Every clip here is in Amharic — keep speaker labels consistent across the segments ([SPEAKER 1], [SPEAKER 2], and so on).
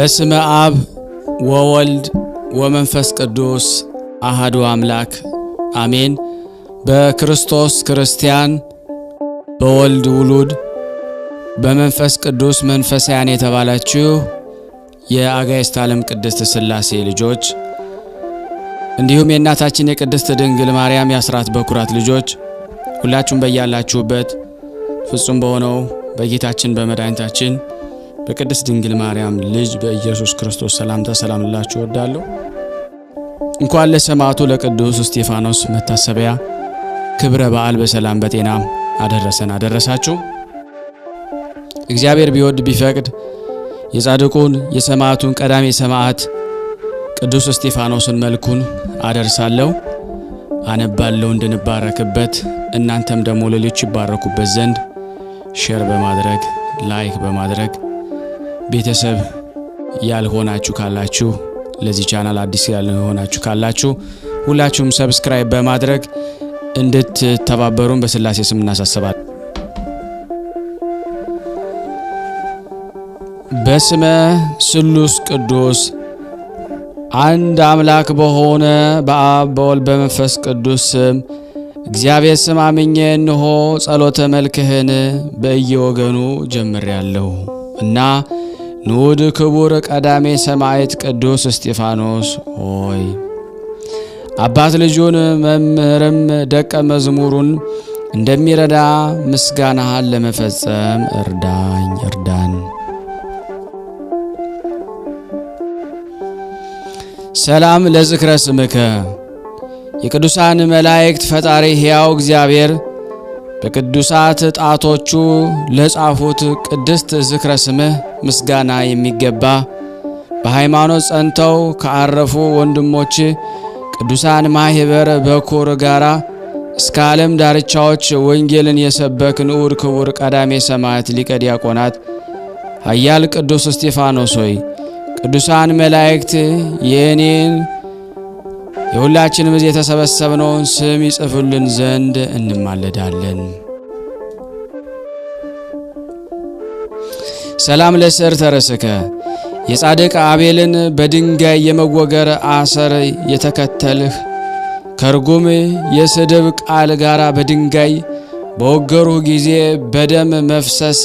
[SPEAKER 1] በስመ አብ ወወልድ ወመንፈስ ቅዱስ አሐዱ አምላክ አሜን። በክርስቶስ ክርስቲያን በወልድ ውሉድ በመንፈስ ቅዱስ መንፈሳውያን የተባላችሁ የአጋዕዝተ ዓለም ቅድስት ሥላሴ ልጆች እንዲሁም የእናታችን የቅድስት ድንግል ማርያም የአስራት በኩራት ልጆች ሁላችሁም በያላችሁበት ፍጹም በሆነው በጌታችን በመድኃኒታችን በቅድስት ድንግል ማርያም ልጅ በኢየሱስ ክርስቶስ ሰላምታ ሰላም ልላችሁ እወዳለሁ። እንኳን ለሰማዕቱ ለቅዱስ እስጢፋኖስ መታሰቢያ ክብረ በዓል በሰላም በጤና አደረሰን አደረሳችሁ። እግዚአብሔር ቢወድ ቢፈቅድ የጻድቁን የሰማዕቱን ቀዳሜ ሰማዕት ቅዱስ እስጢፋኖስን መልኩን አደርሳለሁ አነባለሁ እንድንባረክበት እናንተም ደግሞ ሌሎች ይባረኩበት ዘንድ ሼር በማድረግ ላይክ በማድረግ ቤተሰብ ያልሆናችሁ ካላችሁ ለዚህ ቻናል አዲስ ያልሆናችሁ ካላችሁ ሁላችሁም ሰብስክራይብ በማድረግ እንድትተባበሩን በሥላሴ ስም እናሳስባለን። በስመ ስሉስ ቅዱስ አንድ አምላክ በሆነ በአብ በወልድ በመንፈስ ቅዱስ ስም እግዚአብሔር ስም አምኜ እንሆ ጸሎተ መልክህን በየወገኑ ጀምሬያለሁ እና ንዑድ ክቡር ቀዳሜ ሰማዕት ቅዱስ እስጢፋኖስ ሆይ አባት ልጁን መምህርም ደቀ መዝሙሩን እንደሚረዳ ምስጋናህን ለመፈጸም እርዳን። ሰላም ለዝክረ ስምከ የቅዱሳን መላእክት ፈጣሪ ሕያው እግዚአብሔር በቅዱሳት ጣቶቹ ለጻፉት ቅድስት ዝክረ ስምህ ምስጋና የሚገባ በሃይማኖት ጸንተው ከአረፉ ወንድሞች ቅዱሳን ማህበር በኩር ጋራ እስከ ዓለም ዳርቻዎች ወንጌልን የሰበክ ንዑድ ክቡር ቀዳሜ ሰማዕት ሊቀ ዲያቆናት ኃያል ቅዱስ እስጢፋኖስ ሆይ ቅዱሳን መላእክት የኔን የሁላችንም የተሰበሰብነውን ስም ይጽፉልን ዘንድ እንማለዳለን። ሰላም ለስዕርተ ርእስከ የጻድቅ አቤልን በድንጋይ የመወገር አሰር የተከተልህ ከርጉም የስድብ ቃል ጋር በድንጋይ በወገሩህ ጊዜ በደም መፍሰስ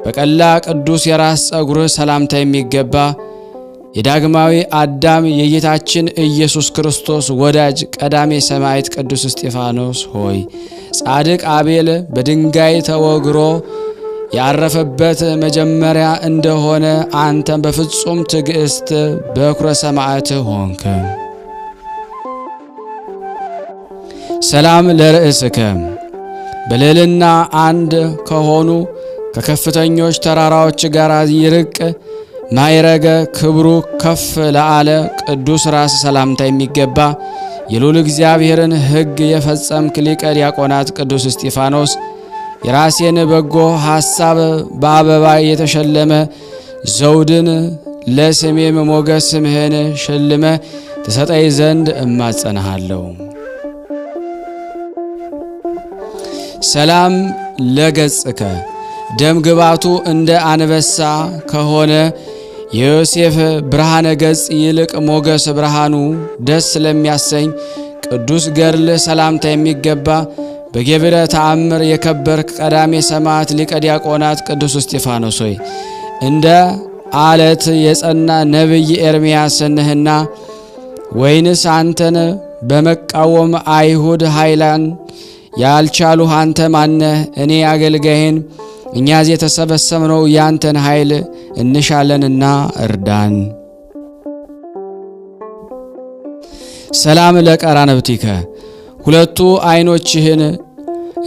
[SPEAKER 1] በቀላ ቅዱስ የራስ ጸጉርህ ሰላምታ የሚገባ የዳግማዊ አዳም የጌታችን ኢየሱስ ክርስቶስ ወዳጅ ቀዳሜ ሰማዕት ቅዱስ እስጢፋኖስ ሆይ ጻድቅ አቤል በድንጋይ ተወግሮ ያረፈበት መጀመሪያ እንደሆነ አንተም በፍጹም ትዕግስት በኩረ ሰማዕት ሆንክ። ሰላም ለርእስከ በልዕልና አንድ ከሆኑ ከከፍተኞች ተራራዎች ጋር ይርቅ ማይረገ ክብሩ ከፍ ለአለ ቅዱስ ራስ ሰላምታ የሚገባ የልዑል እግዚአብሔርን ሕግ የፈጸምክ ሊቀ ዲያቆናት ቅዱስ እስጢፋኖስ የራሴን በጎ ሐሳብ በአበባ የተሸለመ ዘውድን ለስሜም ሞገስ ስምህን ሸልመ ተሰጠይ ዘንድ እማጸናሃለሁ። ሰላም ለገጽከ ደም ግባቱ እንደ አንበሳ ከሆነ የዮሴፍ ብርሃነ ገጽ ይልቅ ሞገስ ብርሃኑ ደስ ለሚያሰኝ ቅዱስ ገርል ሰላምታ የሚገባ በገቢረ ተአምር የከበርክ ቀዳሜ ሰማዕት ሊቀ ዲያቆናት ቅዱስ እስጢፋኖስ ሆይ እንደ አለት የጸና ነቢይ ኤርምያስ ነህና ወይንስ አንተን በመቃወም አይሁድ ኃይላን ያልቻሉ አንተ ማነህ? እኔ አገልጋይን እኛዝ የተሰበሰብነው ያንተን ኃይል እንሻለንና እርዳን። ሰላም ለቀራንብቲከ ሁለቱ ዓይኖችህን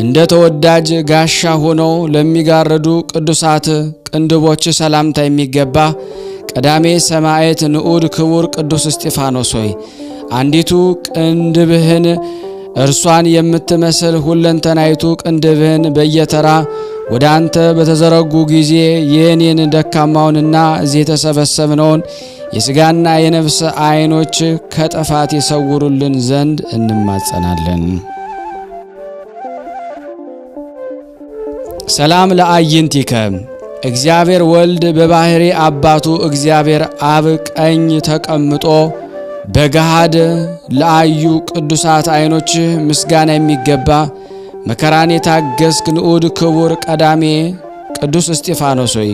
[SPEAKER 1] እንደ ተወዳጅ ጋሻ ሆነው ለሚጋረዱ ቅዱሳት ቅንድቦች ሰላምታ የሚገባ ቀዳሜ ሰማዕት ንዑድ ክቡር ቅዱስ እስጢፋኖስ ሆይ አንዲቱ ቅንድብህን እርሷን የምትመስል ሁለንተናይቱ ቅንድብህን በየተራ ወደ አንተ በተዘረጉ ጊዜ የኔን ደካማውንና እዚህ የተሰበሰብነውን የሥጋና የነፍስ ዓይኖች ከጥፋት ይሰውሩልን ዘንድ እንማጸናለን። ሰላም ለአይንቲከ እግዚአብሔር ወልድ በባሕሪ አባቱ እግዚአብሔር አብ ቀኝ ተቀምጦ በገሃድ ለአዩ ቅዱሳት ዓይኖች ምስጋና የሚገባ መከራን የታገስክ ንዑድ ክቡር ቀዳሜ ቅዱስ እስጢፋኖስ ሆይ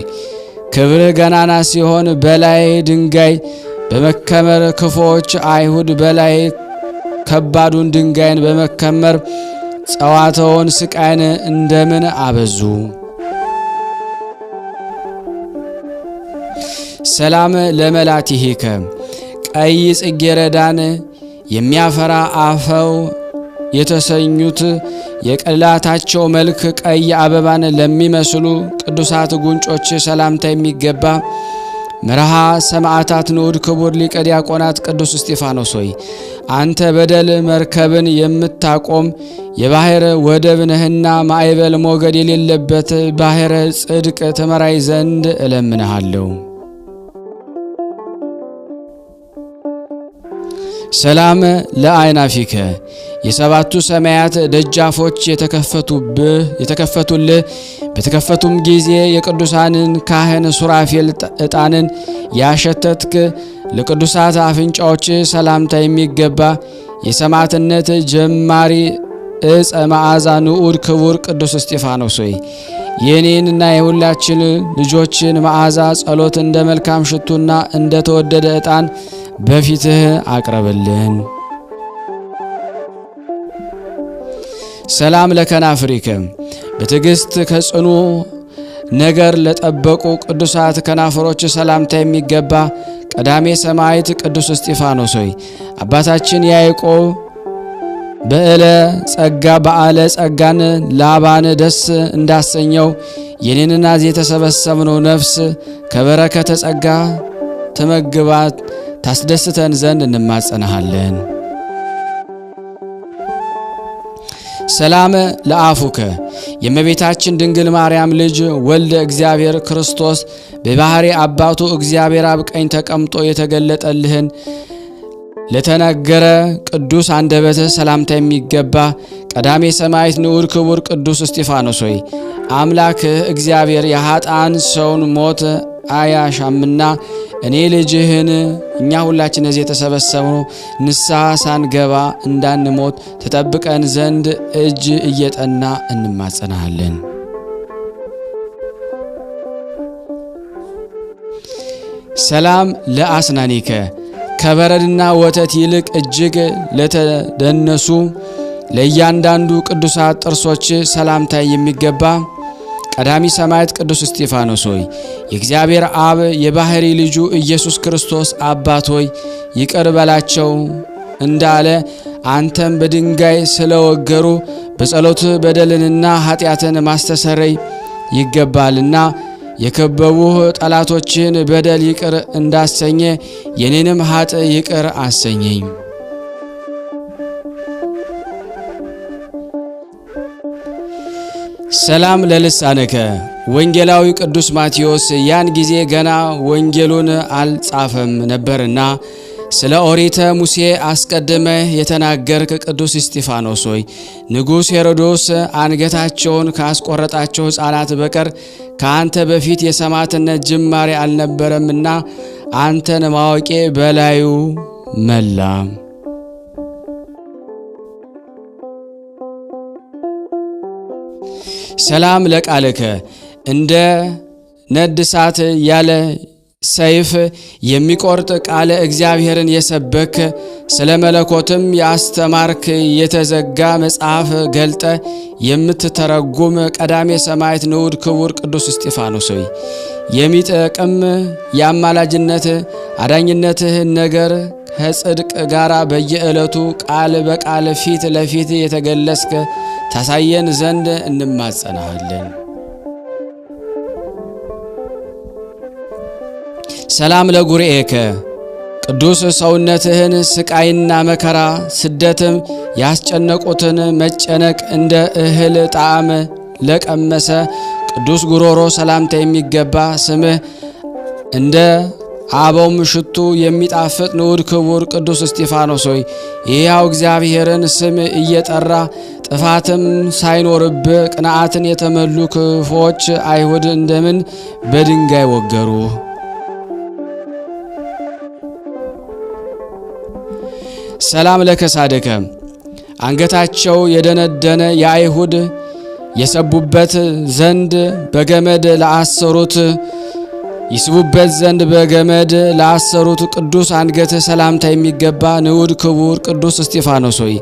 [SPEAKER 1] ክብርህ ገናና ሲሆን በላይ ድንጋይ በመከመር ክፉዎች አይሁድ በላይ ከባዱን ድንጋይን በመከመር ጸዋተውን ስቃይን እንደምን አበዙ። ሰላም ለመላቲሂከ ቀይ ጽጌረዳን የሚያፈራ አፈው የተሰኙት የቅላታቸው መልክ ቀይ አበባን ለሚመስሉ ቅዱሳት ጉንጮች ሰላምታ የሚገባ መርሃ ሰማዕታት ንዑድ ክቡር ሊቀ ዲያቆናት ቅዱስ እስጢፋኖስ ሆይ አንተ በደል መርከብን የምታቆም የባሕር ወደብ ነህና ማዕበል ሞገድ የሌለበት ባሕረ ጽድቅ ትመራይ ዘንድ እለምንሃለሁ። ሰላም ለአይናፊከ የሰባቱ ሰማያት ደጃፎች የተከፈቱልህ በተከፈቱም ጊዜ የቅዱሳንን ካህን ሱራፌል ዕጣንን ያሸተትክ ለቅዱሳት አፍንጫዎች ሰላምታ የሚገባ የሰማዕትነት ጀማሪ ዕፀ መዓዛ ንዑድ ክቡር ቅዱስ እስጢፋኖስ ሆይ የኔንና የሁላችን ልጆችን መዓዛ ጸሎት እንደ መልካም ሽቱና እንደ ተወደደ ዕጣን በፊትህ አቅርብልን። ሰላም ለከናፍሪከ በትዕግስት ከጽኑ ነገር ለጠበቁ ቅዱሳት ከናፍሮች ሰላምታ የሚገባ ቀዳሜ ሰማዕት ቅዱስ እስጢፋኖስ ሆይ አባታችን ያዕቆብ በዓለ ጸጋን ላባን ደስ እንዳሰኘው የኔንና የተሰበሰብነው ነፍስ ከበረከተ ጸጋ ተመግባት ታስደስተን ዘንድ እንማጸናሃለን። ሰላም ለአፉከ የእመቤታችን ድንግል ማርያም ልጅ ወልደ እግዚአብሔር ክርስቶስ በባሕሪ አባቱ እግዚአብሔር አብ ቀኝ ተቀምጦ የተገለጠልህን ለተነገረ ቅዱስ አንደበትህ ሰላምታ የሚገባ ቀዳሜ ሰማዕት ንዑድ ክቡር ቅዱስ እስጢፋኖስ ሆይ አምላክህ እግዚአብሔር የኃጥአን ሰውን ሞት አያሻምና እኔ ልጅህን እኛ ሁላችን እዚህ የተሰበሰብነው ንስሐ ሳንገባ እንዳንሞት ተጠብቀን ዘንድ እጅ እየጠና እንማጸናሃለን። ሰላም ለአስናኒከ ከበረድና ወተት ይልቅ እጅግ ለተደነሱ ለእያንዳንዱ ቅዱሳት ጥርሶች ሰላምታ የሚገባ ቀዳሚ ሰማዕት ቅዱስ እስጢፋኖስ ሆይ የእግዚአብሔር አብ የባሕሪ ልጁ ኢየሱስ ክርስቶስ አባት ሆይ ይቅር በላቸው እንዳለ አንተም በድንጋይ ስለወገሩ በጸሎት በደልንና ኃጢአትን ማስተሰረይ ይገባልና የከበቡህ ጠላቶችን በደል ይቅር እንዳሰኘ የኔንም ኃጥ ይቅር አሰኘኝ። ሰላም ለልሳነከ ወንጌላዊ ቅዱስ ማቴዎስ ያን ጊዜ ገና ወንጌሉን አልጻፈም ነበርና ስለ ኦሪተ ሙሴ አስቀድመ የተናገርክ ቅዱስ እስጢፋኖስ ሆይ ንጉሥ ሄሮዶስ አንገታቸውን ካስቆረጣቸው ሕፃናት በቀር ከአንተ በፊት የሰማዕትነት ጅማሬ አልነበረምና አንተን ማወቄ በላዩ መላ። ሰላም ለቃልከ እንደ ነድ እሳት ያለ ሰይፍ የሚቆርጥ ቃለ እግዚአብሔርን የሰበክ ስለ መለኮትም ያስተማርክ የተዘጋ መጽሐፍ ገልጠ የምትተረጉም ቀዳሜ ሰማዕት ንዑድ ክቡር ቅዱስ እስጢፋኖስ ሆይ የሚጠቅም የአማላጅነት አዳኝነትህን ነገር ከጽድቅ ጋራ በየዕለቱ ቃል በቃል ፊት ለፊት የተገለጽክ ታሳየን ዘንድ እንማጸናሃለን። ሰላም ለጉርኤከ ቅዱስ ሰውነትህን ስቃይና መከራ ስደትም ያስጨነቁትን መጨነቅ እንደ እህል ጣዕም ለቀመሰ ቅዱስ ጉሮሮ ሰላምታ የሚገባ ስምህ እንደ አበውም ሽቱ የሚጣፍጥ ንዑድ ክቡር ቅዱስ እስጢፋኖስ ሆይ ይህያው እግዚአብሔርን ስም እየጠራ ጥፋትም ሳይኖርብህ ቅንዓትን የተመሉ ክፎች አይሁድ እንደምን በድንጋይ ወገሩ? ሰላም ለከሳደከ አንገታቸው የደነደነ የአይሁድ የሰቡበት ዘንድ በገመድ ለአሰሩት ይስቡበት ዘንድ በገመድ ለአሰሩት ቅዱስ አንገት ሰላምታ የሚገባ ንዑድ ክቡር ቅዱስ እስጢፋኖስ ሆይ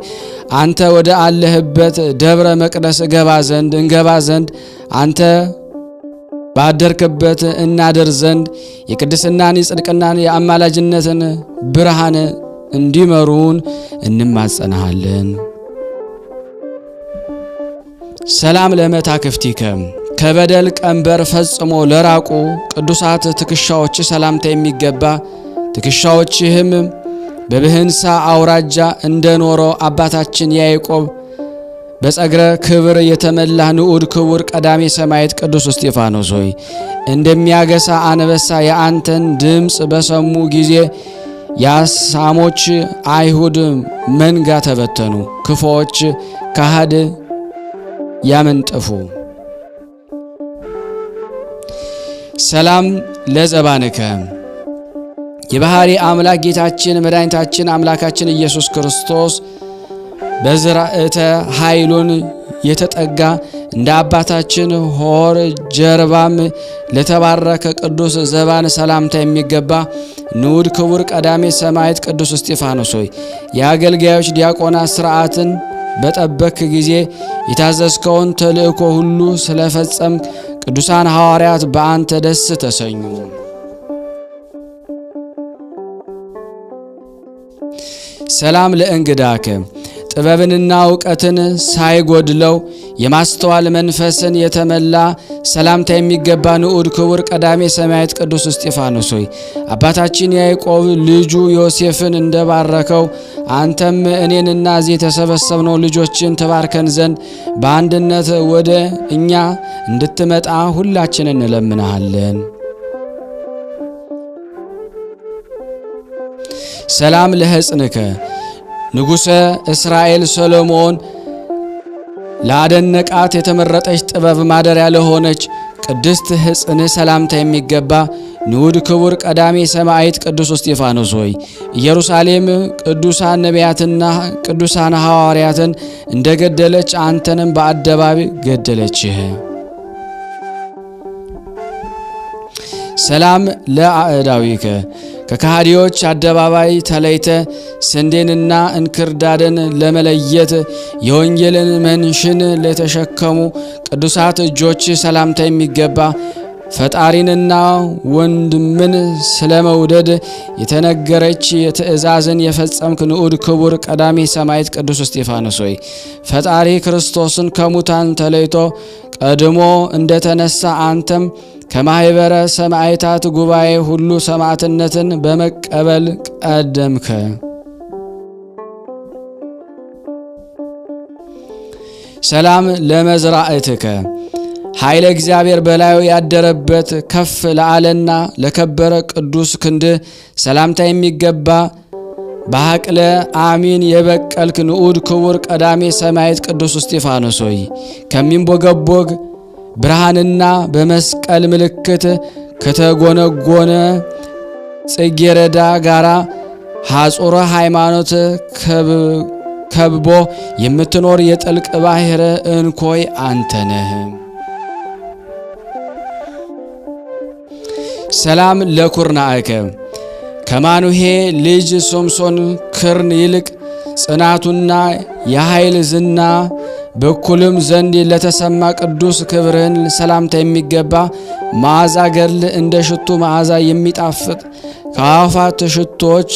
[SPEAKER 1] አንተ ወደ አለህበት ደብረ መቅደስ እንገባ ዘንድ አንተ ባደርክበት እናደር ዘንድ የቅድስናን የጽድቅናን የአማላጅነትን ብርሃን እንዲመሩን እንማጸናሃለን። ሰላም ለመታክፍቲከ ከበደል ቀንበር ፈጽሞ ለራቁ ቅዱሳት ትከሻዎች ሰላምታ የሚገባ ትከሻዎችህም በብህንሳ አውራጃ እንደኖረው አባታችን ያዕቆብ በጸግረ ክብር የተመላ ንዑድ ክቡር ቀዳሜ ሰማዕት ቅዱስ እስጢፋኖስ ሆይ እንደሚያገሳ አንበሳ የአንተን ድምፅ በሰሙ ጊዜ ያሳሞች አይሁድ መንጋ ተበተኑ፣ ክፎች ካህድ ያመንጠፉ። ሰላም ለዘባንከ የባህሪ አምላክ ጌታችን መድኃኒታችን አምላካችን ኢየሱስ ክርስቶስ በዝራእተ ኃይሉን የተጠጋ እንደ አባታችን ሆር ጀርባም ለተባረከ ቅዱስ ዘባን ሰላምታ የሚገባ ንዑድ ክቡር ቀዳሜ ሰማዕት ቅዱስ እስጢፋኖስ ሆይ የአገልጋዮች ዲያቆናት ሥርዓትን በጠበክ ጊዜ የታዘዝከውን ተልእኮ ሁሉ ስለፈጸም ቅዱሳን ሐዋርያት በአንተ ደስ ተሰኙ። ሰላም ለእንግዳከ ጥበብንና ዕውቀትን ሳይጎድለው የማስተዋል መንፈስን የተመላ ሰላምታ የሚገባ ንዑድ ክቡር ቀዳሜ ሰማዕት ቅዱስ እስጢፋኖስ ሆይ አባታችን ያዕቆብ ልጁ ዮሴፍን እንደባረከው አንተም እኔንና እዚህ የተሰበሰብነው ልጆችን ተባርከን ዘንድ በአንድነት ወደ እኛ እንድትመጣ ሁላችን እንለምናሃለን። ሰላም ለሕፅንከ ንጉሠ እስራኤል ሰሎሞን ላደነቃት የተመረጠች ጥበብ ማደሪያ ለሆነች ቅድስት ሕፅን ሰላምታ የሚገባ ንዑድ ክቡር ቀዳሜ ሰማዕት ቅዱስ እስጢፋኖስ ሆይ ኢየሩሳሌም ቅዱሳን ነቢያትና ቅዱሳን ሐዋርያትን እንደገደለች አንተንም በአደባባይ ገደለችህ። ሰላም ለአዕዳዊከ ከካህዲዎች አደባባይ ተለይተ ስንዴንና እንክርዳድን ለመለየት የወንጌልን መንሽን ለተሸከሙ ቅዱሳት እጆች ሰላምታ የሚገባ ፈጣሪንና ወንድምን ስለመውደድ የተነገረች የትእዛዝን የፈጸምክ ንዑድ ክቡር ቀዳሜ ሰማዕት ቅዱስ እስጢፋኖስ ሆይ ፈጣሪ ክርስቶስን ከሙታን ተለይቶ ቀድሞ እንደተነሳ አንተም ከማኅበረ ሰማዕታት ጉባኤ ሁሉ ሰማዕትነትን በመቀበል ቀደምከ። ሰላም ለመዝራእትከ ኃይለ እግዚአብሔር በላዩ ያደረበት ከፍ ለአለና ለከበረ ቅዱስ ክንድ ሰላምታ የሚገባ በሐቅለ አሚን የበቀልክ ንዑድ ክቡር ቀዳሜ ሰማዕት ቅዱስ እስጢፋኖስ ሆይ ከሚንቦገቦግ ብርሃንና በመስቀል ምልክት ከተጎነጎነ ጽጌረዳ ጋራ ሐጹረ ሃይማኖት ከብቦ የምትኖር የጥልቅ ባሕር እንኮይ አንተ ነህ። ሰላም ለኩርናእከ ከማኑሄ ልጅ ሶምሶን ክርን ይልቅ ጽናቱና የኃይል ዝና በኩልም ዘንድ ለተሰማ ቅዱስ ክብርን ሰላምታ የሚገባ መዓዛ ገድል እንደ ሽቱ መዓዛ የሚጣፍጥ ከአፋት ሽቶች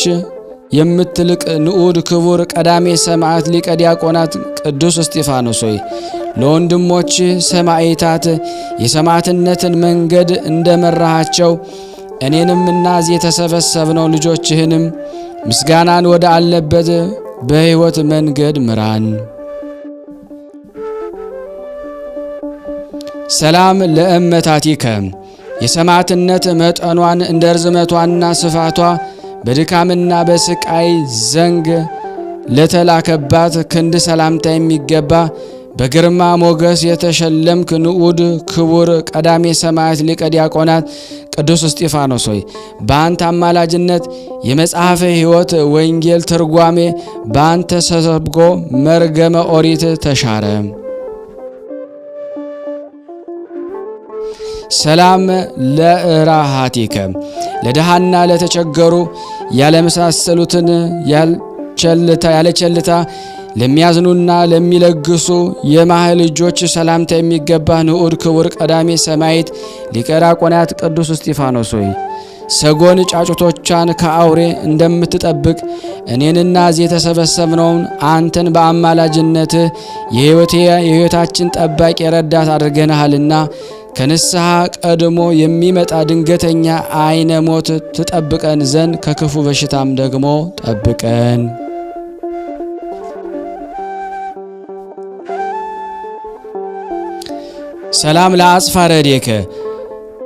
[SPEAKER 1] የምትልቅ ንዑድ ክቡር ቀዳሜ ሰማዕት ሊቀ ዲያቆናት ቅዱስ እስጢፋኖስ ሆይ ለወንድሞች ሰማዕታት የሰማዕትነትን መንገድ እንደመራሃቸው እኔንም እና እዚህ የተሰበሰብነው ልጆችህንም ምስጋናን ወደ አለበት በሕይወት መንገድ ምራን። ሰላም ለእመታቲከ የሰማዕትነት መጠኗን እንደ ርዝመቷና ስፋቷ በድካምና በስቃይ ዘንግ ለተላከባት ክንድ ሰላምታ የሚገባ በግርማ ሞገስ የተሸለምክ ንዑድ ክቡር ቀዳሜ ሰማዕት ሊቀ ዲያቆናት ቅዱስ እስጢፋኖስ ሆይ በአንተ አማላጅነት የመጽሐፈ ሕይወት ወንጌል ትርጓሜ በአንተ ተሰብኮ መርገመ ኦሪት ተሻረ። ሰላም ለራሃቲከ ለድሃና ለተቸገሩ ያለመሳሰሉትን ያለቸልታ ለሚያዝኑና ለሚለግሱ የማህል እጆች ሰላምታ የሚገባ ንዑድ ክቡር ቀዳሜ ሰማዕት ሊቀ ዲያቆናት ቅዱስ እስጢፋኖስ ሆይ ሰጎን ጫጩቶቿን ከአውሬ እንደምትጠብቅ እኔንና እዚህ የተሰበሰብነውን አንተን በአማላጅነት የሕይወታችን ጠባቂ ረዳት አድርገናልና ከንስሐ ቀድሞ የሚመጣ ድንገተኛ አይነ ሞት ትጠብቀን ዘንድ ከክፉ በሽታም ደግሞ ጠብቀን። ሰላም ለአጽፋረዴከ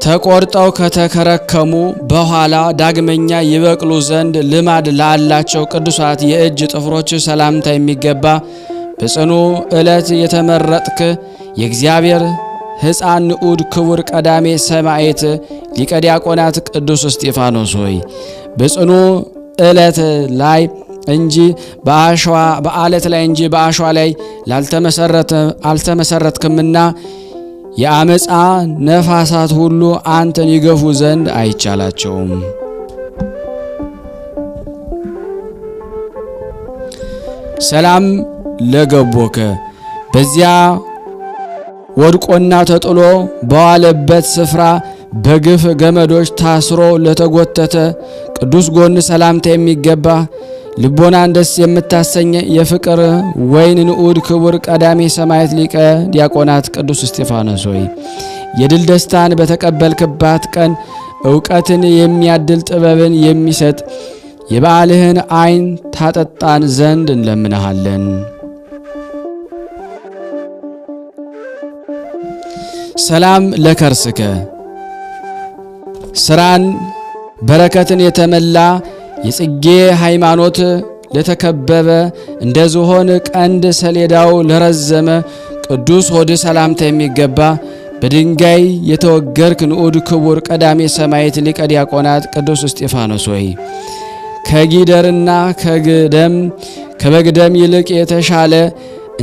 [SPEAKER 1] ተቆርጠው ከተከረከሙ በኋላ ዳግመኛ ይበቅሉ ዘንድ ልማድ ላላቸው ቅዱሳት የእጅ ጥፍሮች ሰላምታ የሚገባ በጽኑ ዕለት የተመረጥክ የእግዚአብሔር ሕፃን ንዑድ ክቡር ቀዳሜ ሰማዕት ሊቀ ዲያቆናት ቅዱስ እስጢፋኖስ ሆይ በጽኑ ዕለት ላይ እንጂ በአለት ላይ እንጂ በአሸዋ ላይ አልተመሰረትክምና የአመፃ ነፋሳት ሁሉ አንተን ይገፉ ዘንድ አይቻላቸውም። ሰላም ለገቦከ በዚያ ወድቆና ተጥሎ በዋለበት ስፍራ በግፍ ገመዶች ታስሮ ለተጎተተ ቅዱስ ጎን ሰላምታ የሚገባ ልቦናን ደስ የምታሰኝ የፍቅር ወይን ንዑድ ክቡር ቀዳሜ ሰማዕት ሊቀ ዲያቆናት ቅዱስ እስጢፋኖስ ሆይ የድል ደስታን በተቀበልክባት ቀን ዕውቀትን የሚያድል ጥበብን የሚሰጥ የበዓልህን ዓይን ታጠጣን ዘንድ እንለምንሃለን። ሰላም ለከርስከ ስራን በረከትን የተመላ የጽጌ ሃይማኖት ለተከበበ እንደ ዝሆን ቀንድ ሰሌዳው ለረዘመ ቅዱስ ሆድ ሰላምታ የሚገባ በድንጋይ የተወገርክ ንዑድ ክቡር ቀዳሜ ሰማዕት ሊቀ ዲያቆናት ቅዱስ እስጢፋኖስ ሆይ ከጊደርና ከበግደም ይልቅ የተሻለ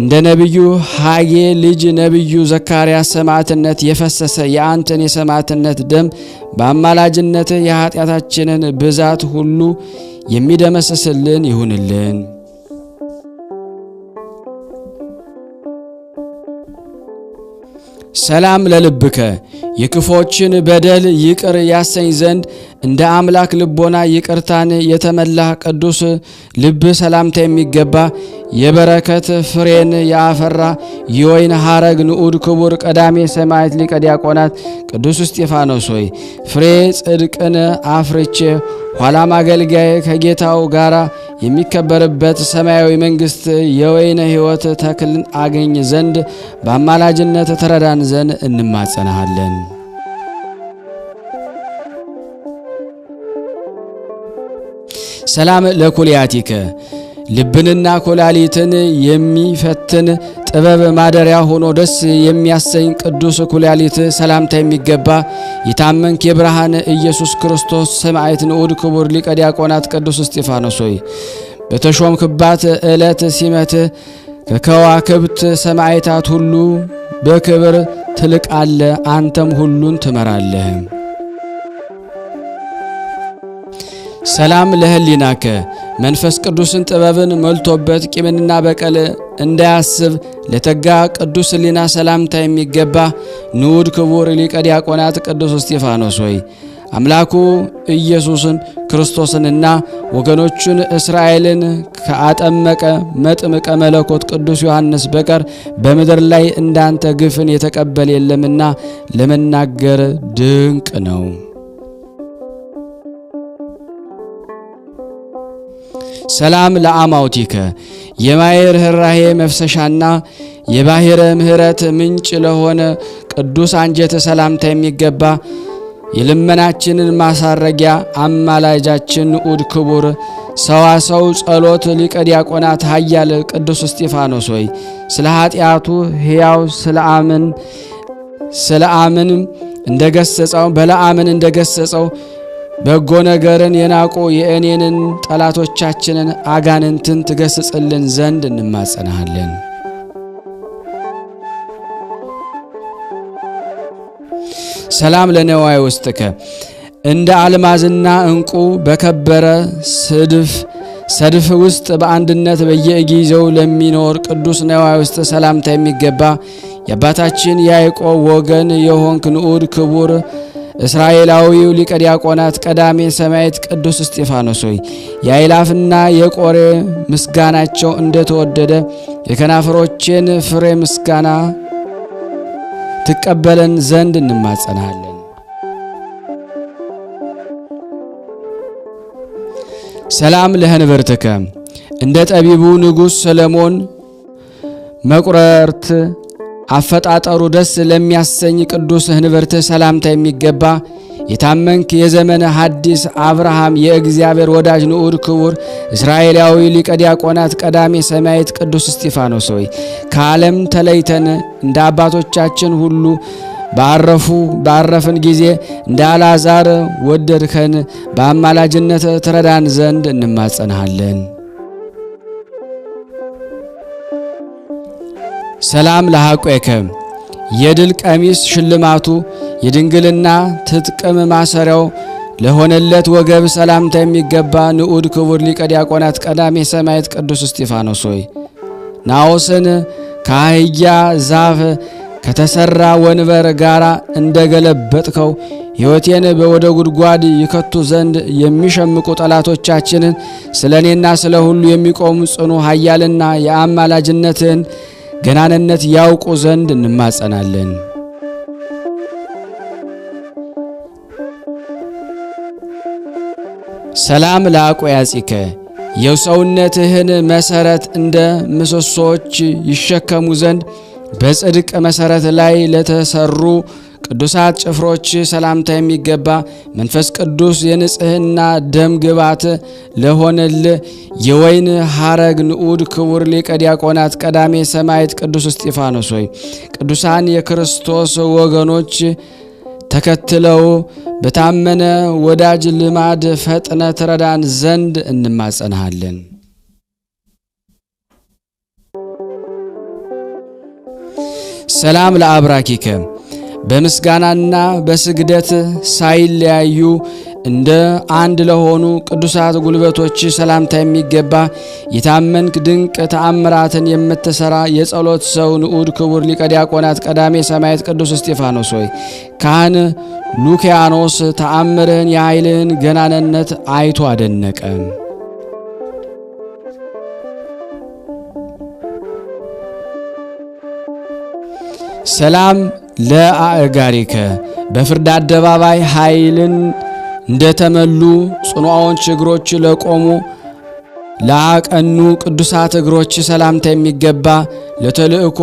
[SPEAKER 1] እንደ ነቢዩ ሐጌ ልጅ ነቢዩ ዘካርያስ ሰማዕትነት የፈሰሰ የአንተን የሰማዕትነት ደም በአማላጅነት የኃጢአታችንን ብዛት ሁሉ የሚደመስስልን ይሁንልን። ሰላም ለልብከ የክፎችን በደል ይቅር ያሰኝ ዘንድ እንደ አምላክ ልቦና ይቅርታን የተመላ ቅዱስ ልብ ሰላምታ የሚገባ የበረከት ፍሬን ያፈራ የወይን ሐረግ ንዑድ ክቡር ቀዳሜ ሰማዕት ሊቀ ዲያቆናት ቅዱስ እስጢፋኖስ ሆይ ፍሬ ጽድቅን አፍርቼ ኋላም አገልጋይ ከጌታው ጋር የሚከበርበት ሰማያዊ መንግሥት የወይነ ሕይወት ተክልን አገኝ ዘንድ በአማላጅነት ተረዳን ዘንድ እንማጸናሃለን። ሰላም ለኩልያቲከ ልብንና ኩላሊትን የሚፈትን ጥበብ ማደሪያ ሆኖ ደስ የሚያሰኝ ቅዱስ ኩላሊት ሰላምታ የሚገባ የታመንክ የብርሃን ኢየሱስ ክርስቶስ ሰማዕት ንዑድ ክቡር ሊቀ ዲያቆናት ቅዱስ እስጢፋኖስ ሆይ በተሾምክባት ዕለት ሲመት ከከዋክብት ሰማዕታት ሁሉ በክብር ትልቃለ፣ አንተም ሁሉን ትመራለህ። ሰላም ለህሊናከ መንፈስ ቅዱስን ጥበብን መልቶበት ቂምንና በቀል እንዳያስብ ለተጋ ቅዱስ ህሊና ሰላምታ የሚገባ ንዑድ ክቡር ሊቀ ዲያቆናት ቅዱስ እስጢፋኖስ ሆይ አምላኩ ኢየሱስን ክርስቶስንና ወገኖቹን እስራኤልን ከአጠመቀ መጥምቀ መለኮት ቅዱስ ዮሐንስ በቀር በምድር ላይ እንዳንተ ግፍን የተቀበለ የለምና ለመናገር ድንቅ ነው። ሰላም ለአማውቲከ የማየር ርኅራኄ መፍሰሻና የባሕረ ምሕረት ምንጭ ለሆነ ቅዱስ አንጀት ሰላምታ የሚገባ የልመናችንን ማሳረጊያ አማላጃችን ንዑድ ክቡር ሰዋሰው ጸሎት ሊቀ ዲያቆናት ኃያል ቅዱስ እስጢፋኖስ ሆይ ስለ ኃጢአቱ ሕያው ስለአምን እንደገሰጸው በለዓምን እንደገሰጸው በጎ ነገርን የናቁ የእኔንን ጠላቶቻችንን አጋንንትን ትገስጽልን ዘንድ እንማጸናሃለን። ሰላም ለነዋይ ውስጥከ እንደ አልማዝና እንቁ በከበረ ሰድፍ ውስጥ በአንድነት በየጊዜው ለሚኖር ቅዱስ ነዋይ ውስጥ ሰላምታ የሚገባ የአባታችን ያዕቆብ ወገን የሆንክ ንዑድ ክቡር እስራኤላዊው ሊቀ ዲያቆናት ቀዳሜ ሰማዕት ቅዱስ እስጢፋኖስ ሆይ የአእላፍና የቆሬ ምስጋናቸው እንደተወደደ የከናፍሮቼን ፍሬ ምስጋና ትቀበለን ዘንድ እንማጸናለን። ሰላም ለህንብርትከ እንደ ጠቢቡ ንጉሥ ሰለሞን መቁረርት አፈጣጠሩ ደስ ለሚያሰኝ ቅዱስ ህንብርት ሰላምታ የሚገባ የታመንክ የዘመነ ሐዲስ አብርሃም የእግዚአብሔር ወዳጅ ንዑድ ክቡር እስራኤላዊ ሊቀ ዲያቆናት ቀዳሜ ሰማዕት ቅዱስ እስጢፋኖስ ሆይ ከዓለም ተለይተን እንደ አባቶቻችን ሁሉ ባረፍን ጊዜ እንደ አልዓዛር ወደድከን በአማላጅነት ትረዳን ዘንድ እንማጸናሃለን። ሰላም ለሐቆከ የድል ቀሚስ ሽልማቱ የድንግልና ትጥቅም ማሰሪያው ለሆነለት ወገብ ሰላምታ የሚገባ ንዑድ ክቡር ሊቀ ዲያቆናት ቀዳሜ ሰማዕት ቅዱስ እስጢፋኖስ ሆይ ናዖስን ከአህያ ዛፍ ከተሰራ ወንበር ጋር እንደገለበጥከው ሕይወቴን ወደ ጉድጓድ ይከቱ ዘንድ የሚሸምቁ ጠላቶቻችንን ስለኔና ስለ ሁሉ የሚቆሙ ጽኑ ኃያልና የአማላጅነትን ገናንነት ያውቁ ዘንድ እንማጸናለን። ሰላም ለአቆያጺከ የሰውነትህን መሰረት እንደ ምሰሶች ይሸከሙ ዘንድ በጽድቅ መሰረት ላይ ለተሰሩ ቅዱሳት ጭፍሮች ሰላምታ የሚገባ መንፈስ ቅዱስ የንጽህና ደም ግባት ለሆነል የወይን ሐረግ ንዑድ ክቡር ሊቀ ዲያቆናት ቀዳሜ ሰማዕት ቅዱስ እስጢፋኖስ ሆይ ቅዱሳን የክርስቶስ ወገኖች ተከትለው በታመነ ወዳጅ ልማድ ፈጥነ ትረዳን ዘንድ እንማጸናሃለን። ሰላም ለአብራኪከ በምስጋናና በስግደት ሳይለያዩ እንደ አንድ ለሆኑ ቅዱሳት ጉልበቶች ሰላምታ የሚገባ የታመንክ ድንቅ ተአምራትን የምትሰራ የጸሎት ሰው ንዑድ ክቡር ሊቀ ዲያቆናት ቀዳሜ ሰማዕት ቅዱስ እስጢፋኖስ ሆይ ካህን ሉኪያኖስ ተአምርህን የኃይልህን ገናንነት አይቶ አደነቀ። ሰላም ለአእጋሪከ በፍርድ አደባባይ ኃይልን እንደተመሉ ጽኑዓን እግሮች ለቆሙ ላቀኑ ቅዱሳት እግሮች ሰላምታ የሚገባ ለተልእኮ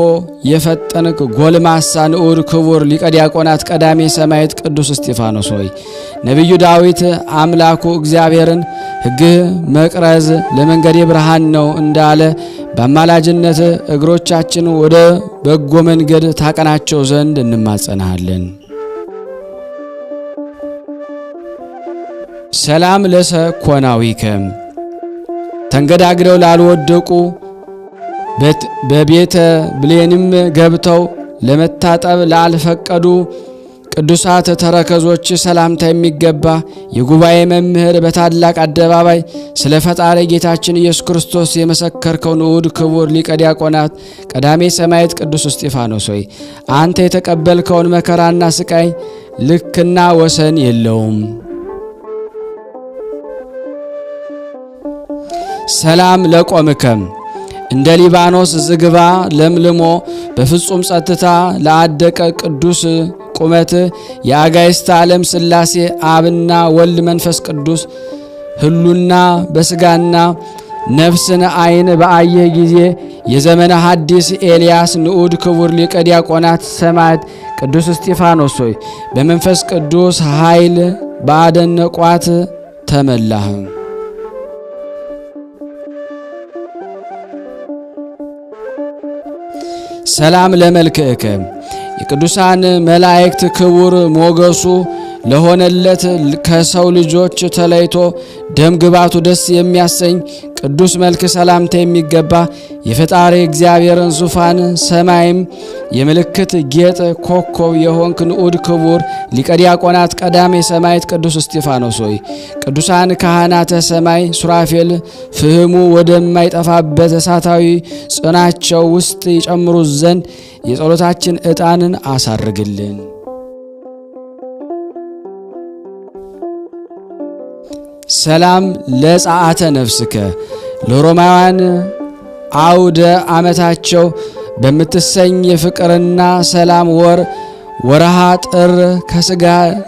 [SPEAKER 1] የፈጠንክ ጎልማሳ ንዑድ ክቡር ሊቀ ዲያቆናት ቀዳሜ ሰማዕት ቅዱስ እስጢፋኖስ ሆይ ነቢዩ ዳዊት አምላኩ እግዚአብሔርን ሕግህ መቅረዝ ለመንገዴ ብርሃን ነው እንዳለ በአማላጅነት እግሮቻችን ወደ በጎ መንገድ ታቀናቸው ዘንድ እንማጸናሃለን። ሰላም ለሰኮናዊከ ተንገዳግረው ላልወደቁ በቤተ ብሌንም ገብተው ለመታጠብ ላልፈቀዱ ቅዱሳት ተረከዞች ሰላምታ የሚገባ የጉባኤ መምህር በታላቅ አደባባይ ስለ ፈጣሪ ጌታችን ኢየሱስ ክርስቶስ የመሰከርከው ንዑድ ክቡር ሊቀ ዲያቆናት ቀዳሜ ሰማዕት ቅዱስ እስጢፋኖስ ሆይ አንተ የተቀበልከውን መከራና ስቃይ ልክና ወሰን የለውም። ሰላም ለቆምከም እንደ ሊባኖስ ዝግባ ለምልሞ በፍጹም ጸጥታ ለአደቀ ቅዱስ ቁመት የአጋዕዝተ ዓለም ሥላሴ አብና ወልድ መንፈስ ቅዱስ ህሉና በስጋና ነፍስን አይን በአየህ ጊዜ የዘመነ ሐዲስ ኤልያስ ንዑድ ክቡር ሊቀ ዲያቆናት ሰማዕት ቅዱስ እስጢፋኖስ ሆይ በመንፈስ ቅዱስ ኃይል ባደነቋት ተመላህ። ሰላም ለመልክዕከ የቅዱሳን መላእክት ክቡር ሞገሱ ለሆነለት ከሰው ልጆች ተለይቶ ደም ግባቱ ደስ የሚያሰኝ ቅዱስ መልክ ሰላምታ የሚገባ የፈጣሪ እግዚአብሔርን ዙፋን ሰማይም የምልክት ጌጥ ኮከብ የሆንክ ንዑድ ክቡር ሊቀ ዲያቆናት ቀዳሜ ሰማዕት ቅዱስ እስጢፋኖስ ሆይ ቅዱሳን ካህናተ ሰማይ ሱራፌል ፍህሙ ወደማይጠፋበት እሳታዊ ጽናቸው ውስጥ ይጨምሩ ዘንድ የጸሎታችን ዕጣንን አሳርግልን። ሰላም ለጸአተ ነፍስከ ለሮማውያን አውደ ዓመታቸው በምትሰኝ የፍቅርና ሰላም ወርሃ ጥር ከስጋ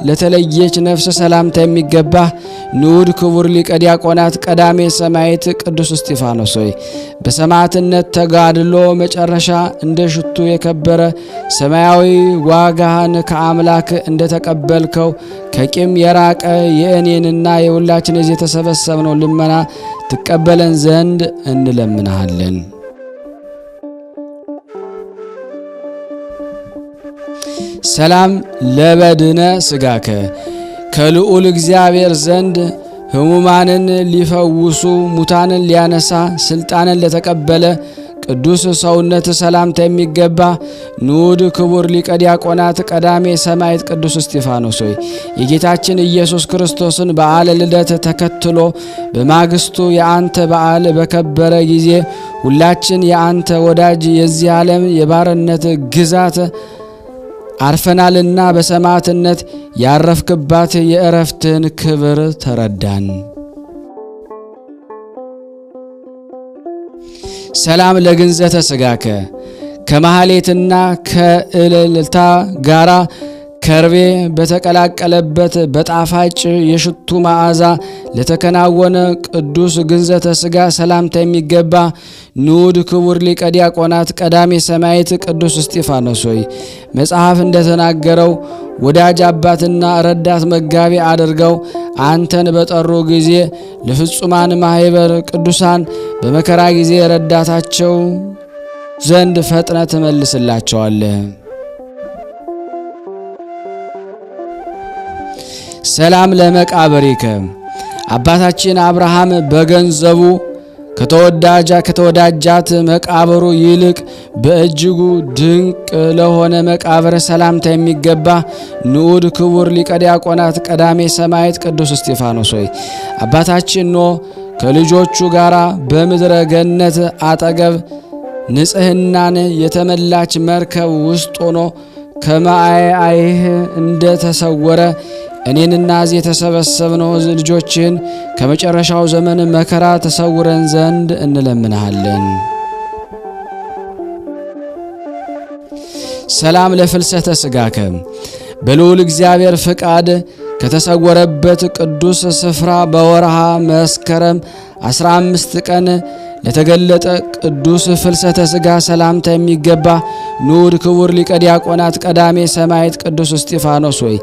[SPEAKER 1] ለተለየች ነፍስ ሰላምታ የሚገባ ንዑድ ክቡር ሊቀ ዲያቆናት ቀዳሜ ሰማዕት ቅዱስ እስጢፋኖስ ሆይ በሰማዕትነት ተጋድሎ መጨረሻ እንደ ሽቱ የከበረ ሰማያዊ ዋጋህን ከአምላክ እንደተቀበልከው ከቂም የራቀ የእኔንና የሁላችን የዚህ የተሰበሰብነው ልመና ትቀበለን ዘንድ እንለምናለን። ሰላም ለበድነ ስጋከ ከልዑል እግዚአብሔር ዘንድ ሕሙማንን ሊፈውሱ ሙታንን ሊያነሳ ስልጣንን ለተቀበለ ቅዱስ ሰውነት ሰላምታ የሚገባ ንዑድ ክቡር ሊቀ ዲያቆናት ቀዳሜ ሰማዕት ቅዱስ እስጢፋኖስ ሆይ የጌታችን ኢየሱስ ክርስቶስን በዓለ ልደት ተከትሎ በማግስቱ የአንተ በዓል በከበረ ጊዜ ሁላችን የአንተ ወዳጅ የዚህ ዓለም የባርነት ግዛት አርፈናልና በሰማዕትነት ያረፍክባት የእረፍትን ክብር ተረዳን። ሰላም ለግንዘተ ስጋከ ከማህሌትና ከእልልታ ጋራ ከርቤ በተቀላቀለበት በጣፋጭ የሽቱ መዓዛ ለተከናወነ ቅዱስ ግንዘተ ስጋ ሰላምታ የሚገባ ንዑድ ክቡር ሊቀ ዲያቆናት ቀዳሜ ሰማዕት ቅዱስ እስጢፋኖስ ሆይ መጽሐፍ እንደተናገረው ወዳጅ አባትና ረዳት መጋቢ አድርገው አንተን በጠሩ ጊዜ ለፍጹማን ማህበር ቅዱሳን በመከራ ጊዜ ረዳታቸው ዘንድ ፈጥነ ትመልስላቸዋለህ። ሰላም ለመቃብሪከ አባታችን አብርሃም በገንዘቡ ከተወዳጃት መቃብሩ ይልቅ በእጅጉ ድንቅ ለሆነ መቃብር ሰላምታ የሚገባ ንዑድ ክቡር ሊቀ ዲያቆናት ቀዳሜ ሰማዕት ቅዱስ እስጢፋኖስ ሆይ አባታችን ኖህ ከልጆቹ ጋር በምድረ ገነት አጠገብ ንጽሕናን የተመላች መርከብ ውስጥ ሆኖ ከማያይህ እንደተሰወረ እኔንና እዚህ የተሰበሰብነው ልጆችን ከመጨረሻው ዘመን መከራ ተሰውረን ዘንድ እንለምናለን። ሰላም ለፍልሰተ ስጋከ በልዑል እግዚአብሔር ፍቃድ ከተሰወረበት ቅዱስ ስፍራ በወርሃ መስከረም 15 ቀን ለተገለጠ ቅዱስ ፍልሰተ ስጋ ሰላምታ የሚገባ ንዑድ ክቡር ሊቀ ዲያቆናት ቀዳሜ ሰማዕት ቅዱስ እስጢፋኖስ ሆይ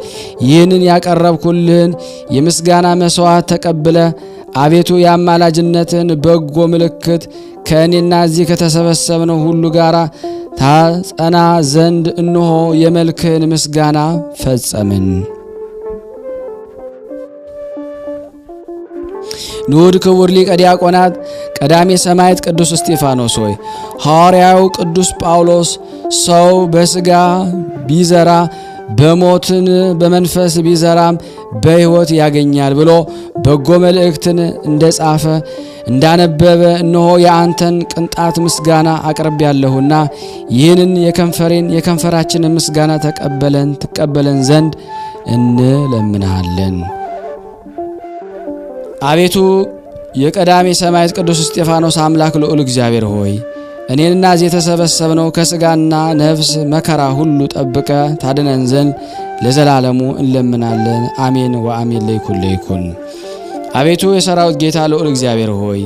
[SPEAKER 1] ይህንን ያቀረብኩልህን የምስጋና መስዋዕት ተቀብለ አቤቱ የአማላጅነትን በጎ ምልክት ከእኔና እዚህ ከተሰበሰብነው ሁሉ ጋር ታጸና ዘንድ እንሆ የመልክህን ምስጋና ፈጸምን። ንዑድ ክቡር ሊቀ ዲያቆናት ቀዳሜ ሰማዕት ቅዱስ እስጢፋኖስ ሆይ ሐዋርያው ቅዱስ ጳውሎስ ሰው በሥጋ ቢዘራ በሞትን በመንፈስ ቢዘራም በሕይወት ያገኛል ብሎ በጎ መልእክትን እንደጻፈ እንዳነበበ እነሆ የአንተን ቅንጣት ምስጋና አቅርቤያለሁና ይህንን የከንፈራችንን ምስጋና ትቀበለን ዘንድ እንለምናለን። አቤቱ የቀዳሜ ሰማዕት ቅዱስ እስጢፋኖስ አምላክ ልዑል እግዚአብሔር ሆይ እኔንና እዚህ የተሰበሰብነው ከሥጋና ነፍስ መከራ ሁሉ ጠብቀ ታድነን ዘንድ ለዘላለሙ እንለምናለን። አሜን ወአሜን ለይኩን። አቤቱ የሰራዊት ጌታ ልዑል እግዚአብሔር ሆይ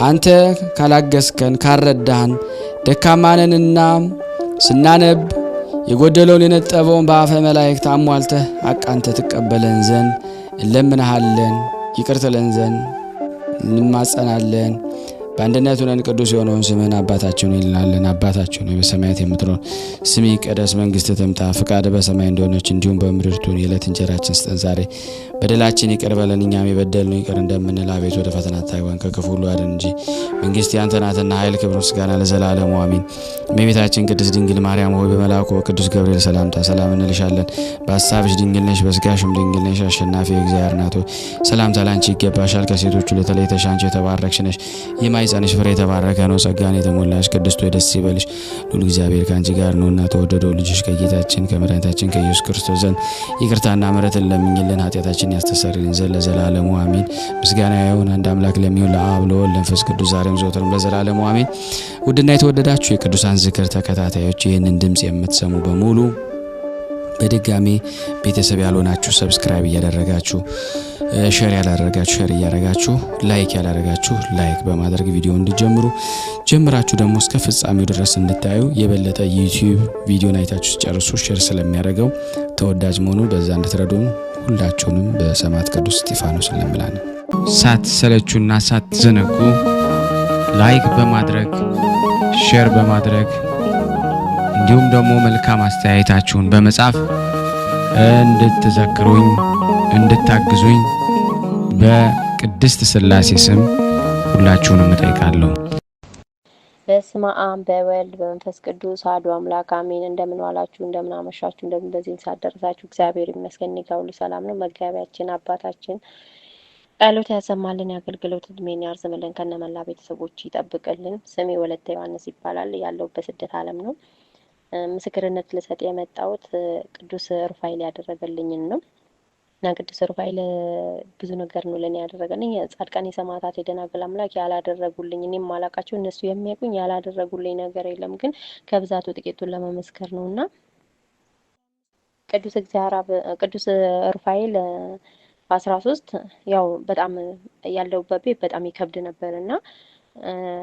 [SPEAKER 1] አንተ ካላገስከን ካረዳህን ደካማነንና ስናነብ የጎደለውን የነጠበውን በአፈ መላእክት አሟልተህ አቃንተ ትቀበለን ዘንድ እንለምናሃለን። ይቅር ትለን ዘንድ እንማጸናለን። በአንድነት ሆነን ቅዱስ የሆነውን ስምህን አባታችን እንላለን። አባታችን ሆይ በሰማያት የምትኖር ስምህ ይቀደስ፣ መንግስትህ ትምጣ፣ ፈቃድህ በሰማይ እንደሆነች እንዲሁም በምድር ትሁን። የዕለት እንጀራችንን ስጠን ዛሬ፣ በደላችን ይቅር በለን እኛም የበደልነውን ይቅር እንደምንል፣ አቤቱ ወደ ፈተና አታግባን ከክፉ ሁሉ አድነን እንጂ መንግስት ያንተ ናትና ኃይል፣ ክብር፣ ምስጋና ለዘላለሙ አሜን። እመቤታችን ቅድስት ድንግል ማርያም ሆይ በመልአኩ በቅዱስ ገብርኤል ሰላምታ ሰላም እንልሻለን። በሐሳብሽ ድንግል ነሽ፣ በስጋሽም ድንግል ነሽ። አሸናፊ እግዚአብሔር እናት ሆይ ሰላምታ ላንቺ ይገባሻል። ከሴቶች ሁሉ ተለይተሽ አንቺ የተባረክሽ ነሽ፣ የማኅፀንሽ ፍሬ የተባረከ ነው። ጸጋን የተሞላሽ ቅድስት ሆይ ደስ ይበልሽ፣ ልዑል እግዚአብሔር ከአንቺ ጋር ነውና ተወደደው ልጅሽ ከጌታችን ከመድኃኒታችን ከኢየሱስ ክርስቶስ ዘንድ ይቅርታና ምሕረትን ለምኝልን ኃጢአታችንን ያስተሰርይልን ዘንድ ለዘላለሙ አሜን። ምስጋና ይሁን አንድ አምላክ ለሚሆን ለአብ ለወልድ ለመንፈስ ቅዱስ ዛሬም ዘወትርም ለዘላለሙ አሜን። ውድና የተወደዳችሁ የቅዱሳን ዝክር ተከታታዮች ይህንን ድምጽ የምትሰሙ በሙሉ በድጋሚ ቤተሰብ ያልሆናችሁ ሰብስክራይብ እያደረጋችሁ ሼር ያላደረጋችሁ ሼር እያደረጋችሁ ላይክ ያላደረጋችሁ ላይክ በማድረግ ቪዲዮ እንድጀምሩ ጀምራችሁ ደግሞ እስከ ፍጻሜው ድረስ እንድታዩ የበለጠ ዩቲዩብ ቪዲዮን አይታችሁ ጨርሱ ሼር ስለሚያደርገው ተወዳጅ መሆኑን በዛ እንድትረዱን ሁላችሁንም በሰማዕት ቅዱስ እስጢፋኖስ እንለምናለን። ሳትሰለቹና ሳትዘነጉ ላይክ በማድረግ ሼር በማድረግ እንዲሁም ደግሞ መልካም አስተያየታችሁን በመጻፍ እንድትዘክሩኝ እንድታግዙኝ በቅድስት ሥላሴ ስም ሁላችሁንም እጠይቃለሁ።
[SPEAKER 2] በስመ አብ በወልድ በመንፈስ ቅዱስ አሐዱ አምላክ አሜን። እንደምን ዋላችሁ፣ እንደምን አመሻችሁ፣ እንደምን በዚህ ሰዓት ደረሳችሁ? እግዚአብሔር ይመስገን እኔ ጋር ሁሉ ሰላም ነው። መጋቢያችን አባታችን ጸሎት ያሰማልን፣ የአገልግሎት ዕድሜን ያርዝምልን፣ ከነመላ ቤተሰቦች ይጠብቅልን። ስሜ ወለተ ዮሐንስ ይባላል። ያለው በስደት ዓለም ነው። ምስክርነት ልሰጥ የመጣሁት ቅዱስ ሩፋኤል ያደረገልኝን ነው። እና ቅዱስ ሩፋኤል ብዙ ነገር ነው ለኔ ያደረገልኝ። ጻድቃን የሰማዕታት የደናግል አምላክ ያላደረጉልኝ እኔም ማላቃቸው እነሱ የሚያውቁኝ ያላደረጉልኝ ነገር የለም፣ ግን ከብዛቱ ጥቂቱን ለመመስከር ነውና ቅዱስ ሩፋኤል በ13 ያው በጣም ያለውበት ቤት በጣም ይከብድ ነበርና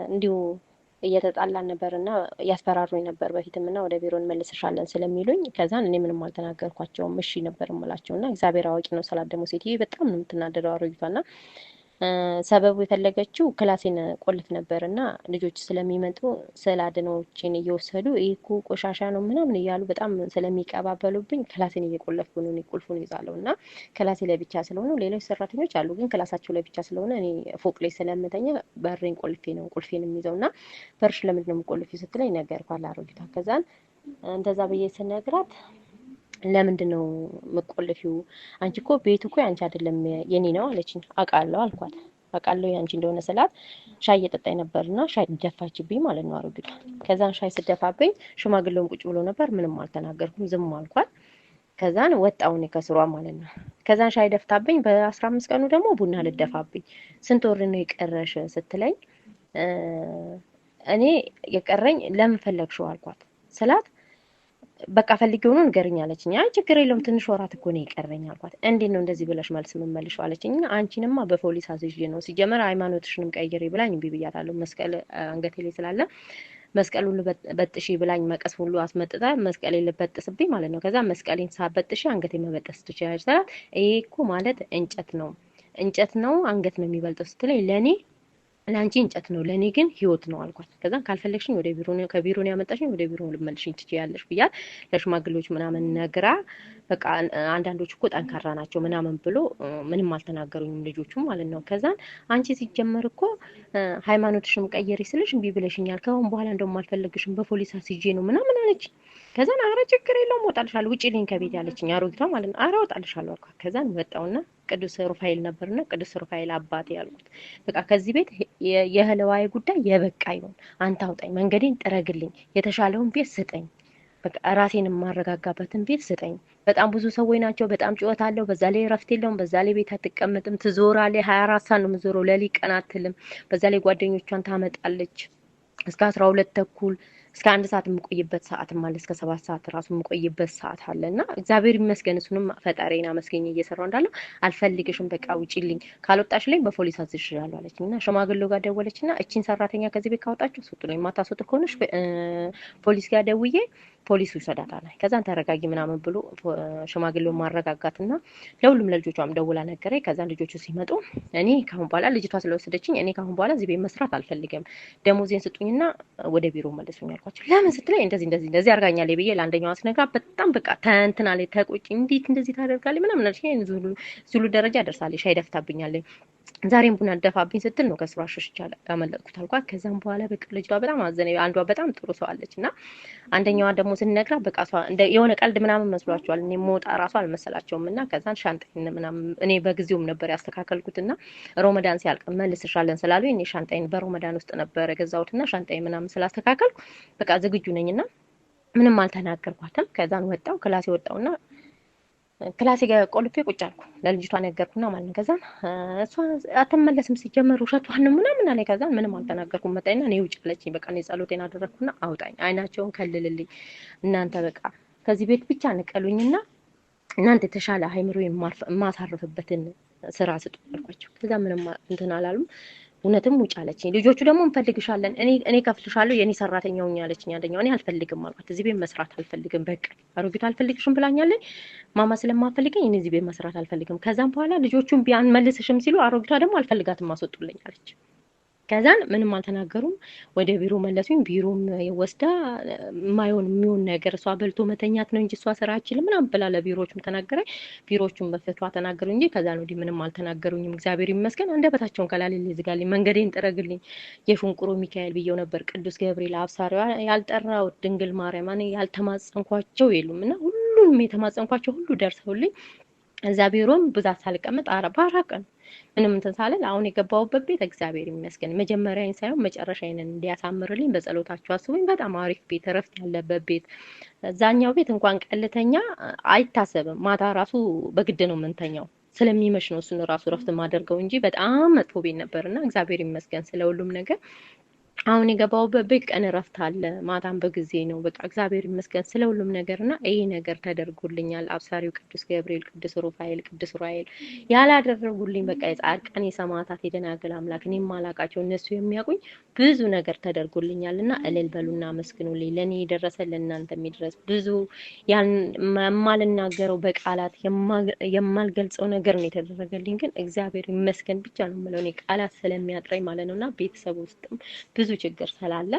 [SPEAKER 2] እንዲሁ እየተጣላን ነበርና ያስፈራሩኝ ነበር በፊትምና ወደ ቢሮ እንመልስሻለን ስለሚሉኝ ከዛን እኔ ምንም አልተናገርኳቸውም። እሺ ነበር እምላቸውና እግዚአብሔር አዋቂ ነው ስላት ደግሞ ሴትዬ በጣም ነው የምትናደደው አሮጊቷና ሰበቡ የፈለገችው ክላሴን ቆልፍ ነበርና ልጆች ስለሚመጡ ስላድኖችን እየወሰዱ ይሄ ቆሻሻ ነው ምናምን እያሉ በጣም ስለሚቀባበሉብኝ ክላሴን እየቆለፍኩ ነው ቁልፉን ይዛለውና ክላሴ ላይ ብቻ ስለሆነ ሌሎች ሰራተኞች አሉ፣ ግን ክላሳቸው ላይ ብቻ ስለሆነ እኔ ፎቅ ላይ ስለምተኛ በሬን ቆልፌ ነው ቁልፌን የሚይዘውና በርሽ ለምንድን ነው የምቆልፊው ስትለኝ ነገርኳት አሮጊቷ። ከዛን እንደዛ ብዬ ስነግራት ለምንድነው መቆለፊው? አንቺ እኮ ቤቱ እኮ ያንቺ አይደለም የኔ ነው አለችኝ። አውቃለሁ አልኳት። አውቃለሁ ያንቺ እንደሆነ ስላት ሻይ እየጠጣኝ ነበርና ሻይ ደፋችብኝ ማለት ነው አሮጊቷ። ከዛን ሻይ ስደፋብኝ ሽማግሌውን ቁጭ ብሎ ነበር፣ ምንም አልተናገርኩም፣ ዝም አልኳት። ከዛን ወጣውን ከስሯ ማለት ነው። ከዛን ሻይ ደፍታብኝ በ15 ቀኑ ደግሞ ቡና ልደፋብኝ። ስንት ወር ነው የቀረሽ ስትለኝ እኔ የቀረኝ ለምን ፈለግሽው አልኳት ስላት በቃ ፈልጌው ነው ንገሪኝ አለችኝ። አይ ችግር የለውም ትንሽ ወራት እኮ ነው ይቀረኝ አልኳት። እንዴት ነው እንደዚህ ብለሽ መልስ የምመልሽው አለችኝ። አንቺንማ በፖሊስ አዝዤ ነው ሲጀመር ሃይማኖትሽንም ቀይሪ ብላኝ እምቢ ብያታለሁ። መስቀል አንገቴ ላይ ስላለ መስቀሉን በጥሺ ብላኝ መቀስ ሁሉ አስመጥታ መስቀሌን ልበጥስብኝ ማለት ነው። ከዛ መስቀሌን ሳበጥሺ አንገቴ መበጠስ ትችያለሽ ስላት ይሄ እኮ ማለት እንጨት ነው አንገት ነው የሚበልጠው ስትለኝ ለአንቺ እንጨት ነው ለኔ ግን ህይወት ነው አልኳት። ከዛ ካልፈለግሽኝ ወደ ቢሮ ነው ከቢሮ ነው ያመጣሽኝ ወደ ቢሮ ልመልሽኝ ትችያለሽ ብያት ለሽማግሌዎች ምናምን ነግራ በቃ አንዳንዶች እኮ ጠንካራ ናቸው ምናምን ብሎ ምንም አልተናገሩኝም ልጆቹ ማለት ነው። ከዛ አንቺ ሲጀመር እኮ ሃይማኖትሽም ቀየሪ ስልሽ እምቢ ብለሽኛል፣ ከአሁን በኋላ እንደውም አልፈልግሽም በፖሊስ አስይዤ ነው ምናምን አለች። ከዛ አረ ችግር የለውም እወጣልሻለሁ ውጪ ልኝ ከቤት ያለችኝ አሮጊቷ ማለት ነው። አረ እወጣልሻለሁ አልኳት። ከዛ ወጣውና ቅዱስ ሩፋኤል ነበርና ቅዱስ ሩፋኤል አባቴ ያልኩት በቃ ከዚህ ቤት የህልዋይ ጉዳይ የበቃ ይሁን፣ አንተ አውጣኝ፣ መንገዴን ጥረግልኝ፣ የተሻለውን ቤት ስጠኝ፣ በቃ ራሴን የማረጋጋበትን ቤት ስጠኝ። በጣም ብዙ ሰዎች ናቸው፣ በጣም ጭወት አለው፣ በዛ ላይ ረፍት የለውም፣ በዛ ላይ ቤት አትቀመጥም፣ ትዞራለች፣ 24 ሰዓት ነው የምትዞረው፣ ለሊት ቀን አትልም። በዛ ላይ ጓደኞቿን ታመጣለች እስከ 12 ተኩል እስከ 1 ሰዓት የምቆይበት ሰዓት ማለት እስከ 7 ሰዓት ራሱ የምቆይበት ሰዓት አለና እግዚአብሔር ይመስገን እሱንም ፈጣሪና መስገኝ እየሰራው እንዳለው አልፈልግሽም በቃ ውጪልኝ ካልወጣሽልኝ በፖሊስ አዝሽሻለሁ አለችኝና ሽማግሌው ጋር ደወለችና እቺን ሰራተኛ ከዚህ ቤት ካወጣችሁ ስጡልኝ ማታስወጥ ከሆነሽ ፖሊስ ጋር ደውዬ ፖሊሱ ይሰዳታል። ከዛን ተረጋጊ ምናምን ብሎ ሽማግሌው ማረጋጋትና ለሁሉም ለልጆቿም ደውላ ነገረኝ። ከዛን ልጆቹ ሲመጡ እኔ ካሁን በኋላ ልጅቷ ስለወሰደችኝ እኔ ካሁን በኋላ እዚህ ቤት መስራት አልፈልግም፣ ደሞዜን ስጡኝና ወደ ቢሮ መልሱኝ አልኳቸው። ለምን ስትለኝ እንደዚህ አርጋኛለች ብዬ ለአንደኛዋ ስነግራ በጣም በቃ ተንትና ላይ ተቆጭ፣ እንዴት እንደዚህ ታደርጋለች ምናምን አለች። ዙሉ ደረጃ ደርሳለች፣ ሻይ ደፍታብኛለች። ዛሬም ቡና ደፋብኝ ስትል ነው ከስራ ሸሽቻለሁ ያመለጥኩት አልኳት። ከዛም በኋላ በቃ ልጅቷ በጣም አዘነ። አንዷ በጣም ጥሩ ሰው አለችና አንደኛዋ ደግሞ ስንነግራ በቃ እንደ የሆነ ቀልድ ምናምን መስሏቸዋል። እኔ ሞጣ ራሱ አልመሰላቸውምና ከዛን ሻንጣዬን ምናምን እኔ በጊዜውም ነበር ያስተካከልኩትና ሮመዳን ሲያልቅ መልስሻለን ስላሉኝ እኔ ሻንጣዬን በሮመዳን ውስጥ ነበር ገዛሁትና ሻንጣዬን ምናምን ስላስተካከልኩ በቃ ዝግጁ ነኝና ምንም አልተናገርኳትም። ከዛን ወጣው ክላሴ ወጣውና ክላሴ ጋር ቆልፌ ቁጭ አልኩ። ለልጅቷ ነገርኩና ማለት ነው። ከዛን እሷ አትመለስም ሲጀመር ውሸቷን ነው ምናምን አለ። ከዛን ምንም አልተናገርኩም። መጣይና እኔ ውጭ አለችኝ። በቃ እኔ ጸሎቴን አደረኩና አውጣኝ፣ አይናቸውን ከልልልኝ፣ እናንተ በቃ ከዚህ ቤት ብቻ ንቀሉኝና እናንተ የተሻለ አይምሮ የማሳርፍበትን ስራ ስጡ አልኳቸው። ከዛ ምንም እንትን አላሉም። እውነትም ውጭ አለችኝ። ልጆቹ ደግሞ እንፈልግሻለን፣ እኔ ከፍልሻለሁ፣ የኔ ሰራተኛ ሁኚ አለችኝ። አንደኛው እኔ አልፈልግም አልኳት። እዚህ ቤት መስራት አልፈልግም፣ በቃ አሮጊቱ አልፈልግሽም ብላኛለች። ማማ ስለማፈልገኝ እኔ እዚህ ቤት መስራት አልፈልግም። ከዛም በኋላ ልጆቹን ቢያን መልስሽም ሲሉ አሮጊቷ ደግሞ አልፈልጋትም አስወጡልኝ አለች። ከዛን ምንም አልተናገሩም። ወደ ቢሮ መለሱኝ። ቢሮም ወስዳ ማይሆን የሚሆን ነገር እሷ በልቶ መተኛት ነው እንጂ እሷ ስራ አይችልም ምናምን ብላ ለቢሮዎቹም ተናገረኝ። ቢሮዎቹም በፍቷ ተናገሩ እንጂ ከዛን ወዲህ ምንም አልተናገሩኝም። እግዚአብሔር ይመስገን። አንደበታቸውን ከላልልኝ ዝጋልኝ፣ መንገዴን ጥረግልኝ። የሽንቁሮ ሚካኤል ብየው ነበር፣ ቅዱስ ገብርኤል አብሳሪዋ ያልጠራው ድንግል ማርያም እኔ ያልተማጸንኳቸው የሉምና ሁሉም የተማጸንኳቸው ሁሉ ደርሰውልኝ እዛ ቢሮም ብዛት ሳልቀመጥ ባራቀን ምንም እንትን ሳልል አሁን የገባሁበት ቤት እግዚአብሔር ይመስገን መጀመሪያዬን ሳይሆን መጨረሻዬን እንዲያሳምርልኝ በጸሎታችሁ አስቡኝ። በጣም አሪፍ ቤት፣ እረፍት ያለበት ቤት። እዛኛው ቤት እንኳን ቀልተኛ አይታሰብም። ማታ ራሱ በግድ ነው የምንተኛው ስለሚመሽ ነው እሱን ራሱ እረፍት ማደርገው እንጂ በጣም መጥፎ ቤት ነበርና እግዚአብሔር ይመስገን ስለሁሉም ነገር። አሁን የገባሁበት ቤት ቀን እረፍት አለ፣ ማታም በጊዜ ነው። በቃ እግዚአብሔር ይመስገን ስለሁሉም ነገርና ይሄ ነገር ተደርጎልኛል። አብሳሪው ቅዱስ ገብርኤል፣ ቅዱስ ሩፋኤል፣ ቅዱስ ኡራኤል ያላደረጉልኝ በቃ የጻድቃን የሰማዕታት የደናግል አምላክ እኔ ማላቃቸው እነሱ የሚያውቁኝ ብዙ ነገር ተደርጎልኛልና እልል በሉና አመስግኑልኝ። ለኔ የደረሰ ለእናንተ የሚደርስ ብዙ የማልናገረው በቃላት የማልገልጸው ነገር ነው የተደረገልኝ። ግን እግዚአብሔር ይመስገን ብቻ ነው የምለው እኔ ቃላት ስለሚያጥረኝ ማለት ነውና ቤተሰብ ውስጥም ብዙ ችግር ስላለ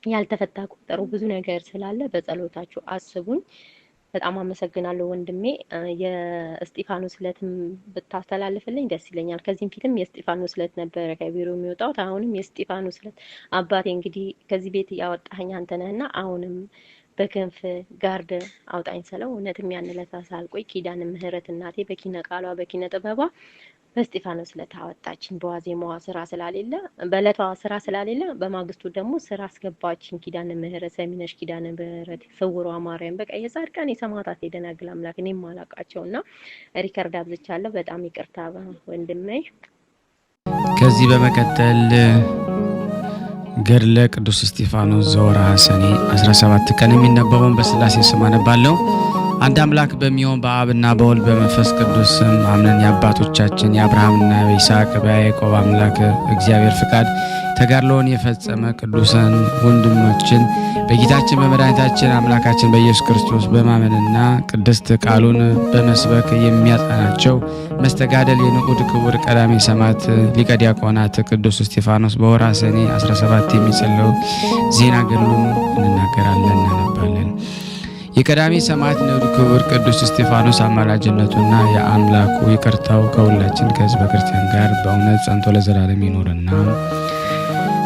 [SPEAKER 2] ያልተፈታ ቁጥሩ ብዙ ነገር ስላለ በጸሎታችሁ አስቡኝ። በጣም አመሰግናለሁ ወንድሜ። የእስጢፋኖስ ዕለትም ብታስተላልፍልኝ ደስ ይለኛል። ከዚህም ፊትም የእስጢፋኖስ ዕለት ነበረ ከቢሮ የሚወጣው። አሁንም የእስጢፋኖስ ዕለት አባቴ እንግዲህ ከዚህ ቤት ያወጣኸኝ አንተ ነህና አሁንም በክንፍ ጋርድ አውጣኝ ስለው እውነትም ያን ዕለት ሳልቆይ ኪዳነ ምህረት እናቴ በኪነ ቃሏ በኪነ ጥበቧ በእስጢፋኖስ ዕለት አወጣችኝ። በዋዜማዋ ስራ ስላሌለ በዕለቷ ስራ ስላሌለ በማግስቱ ደግሞ ስራ አስገባችኝ። ኪዳነ ምህረት ሰሚነሽ ኪዳነ ምህረት ስውሯ ማርያም በቃ የጻድቃን የሰማዕታት የደናግል አምላክ እኔም ማላቃቸውና ሪከርድ አብዝቻለሁ። በጣም ይቅርታ ወንድሜ።
[SPEAKER 1] ከዚህ በመቀጠል ገድለ ቅዱስ እስጢፋኖስ ዘወርኃ ሰኔ 17 ቀን የሚነበበውን በስላሴ ስም አነባለሁ። አንድ አምላክ በሚሆን በአብና በወልድ በመንፈስ ቅዱስ ስም አምነን የአባቶቻችን የአብርሃምና የይስሐቅ በያዕቆብ አምላክ እግዚአብሔር ፍቃድ ተጋድሎውን የፈጸመ ቅዱሳን ወንድሞችን በጌታችን በመድኃኒታችን አምላካችን በኢየሱስ ክርስቶስ በማመንና ቅድስት ቃሉን በመስበክ የሚያጸናቸው መስተጋደል የንዑድ ክቡር ቀዳሜ ሰማዕት ሊቀ ዲያቆናት ቅዱስ እስጢፋኖስ በወርኃ ሰኔ 17 የሚጸለው ዜና ገድሉን እንናገራለን፣ እናነባለን። የቀዳሜ ሰማዕት ንዑድ ክቡር ቅዱስ እስጢፋኖስ አማላጅነቱና የአምላኩ ይቅርታው ከሁላችን ከሕዝበ ክርስቲያን ጋር በእውነት ጸንቶ ለዘላለም ይኖርና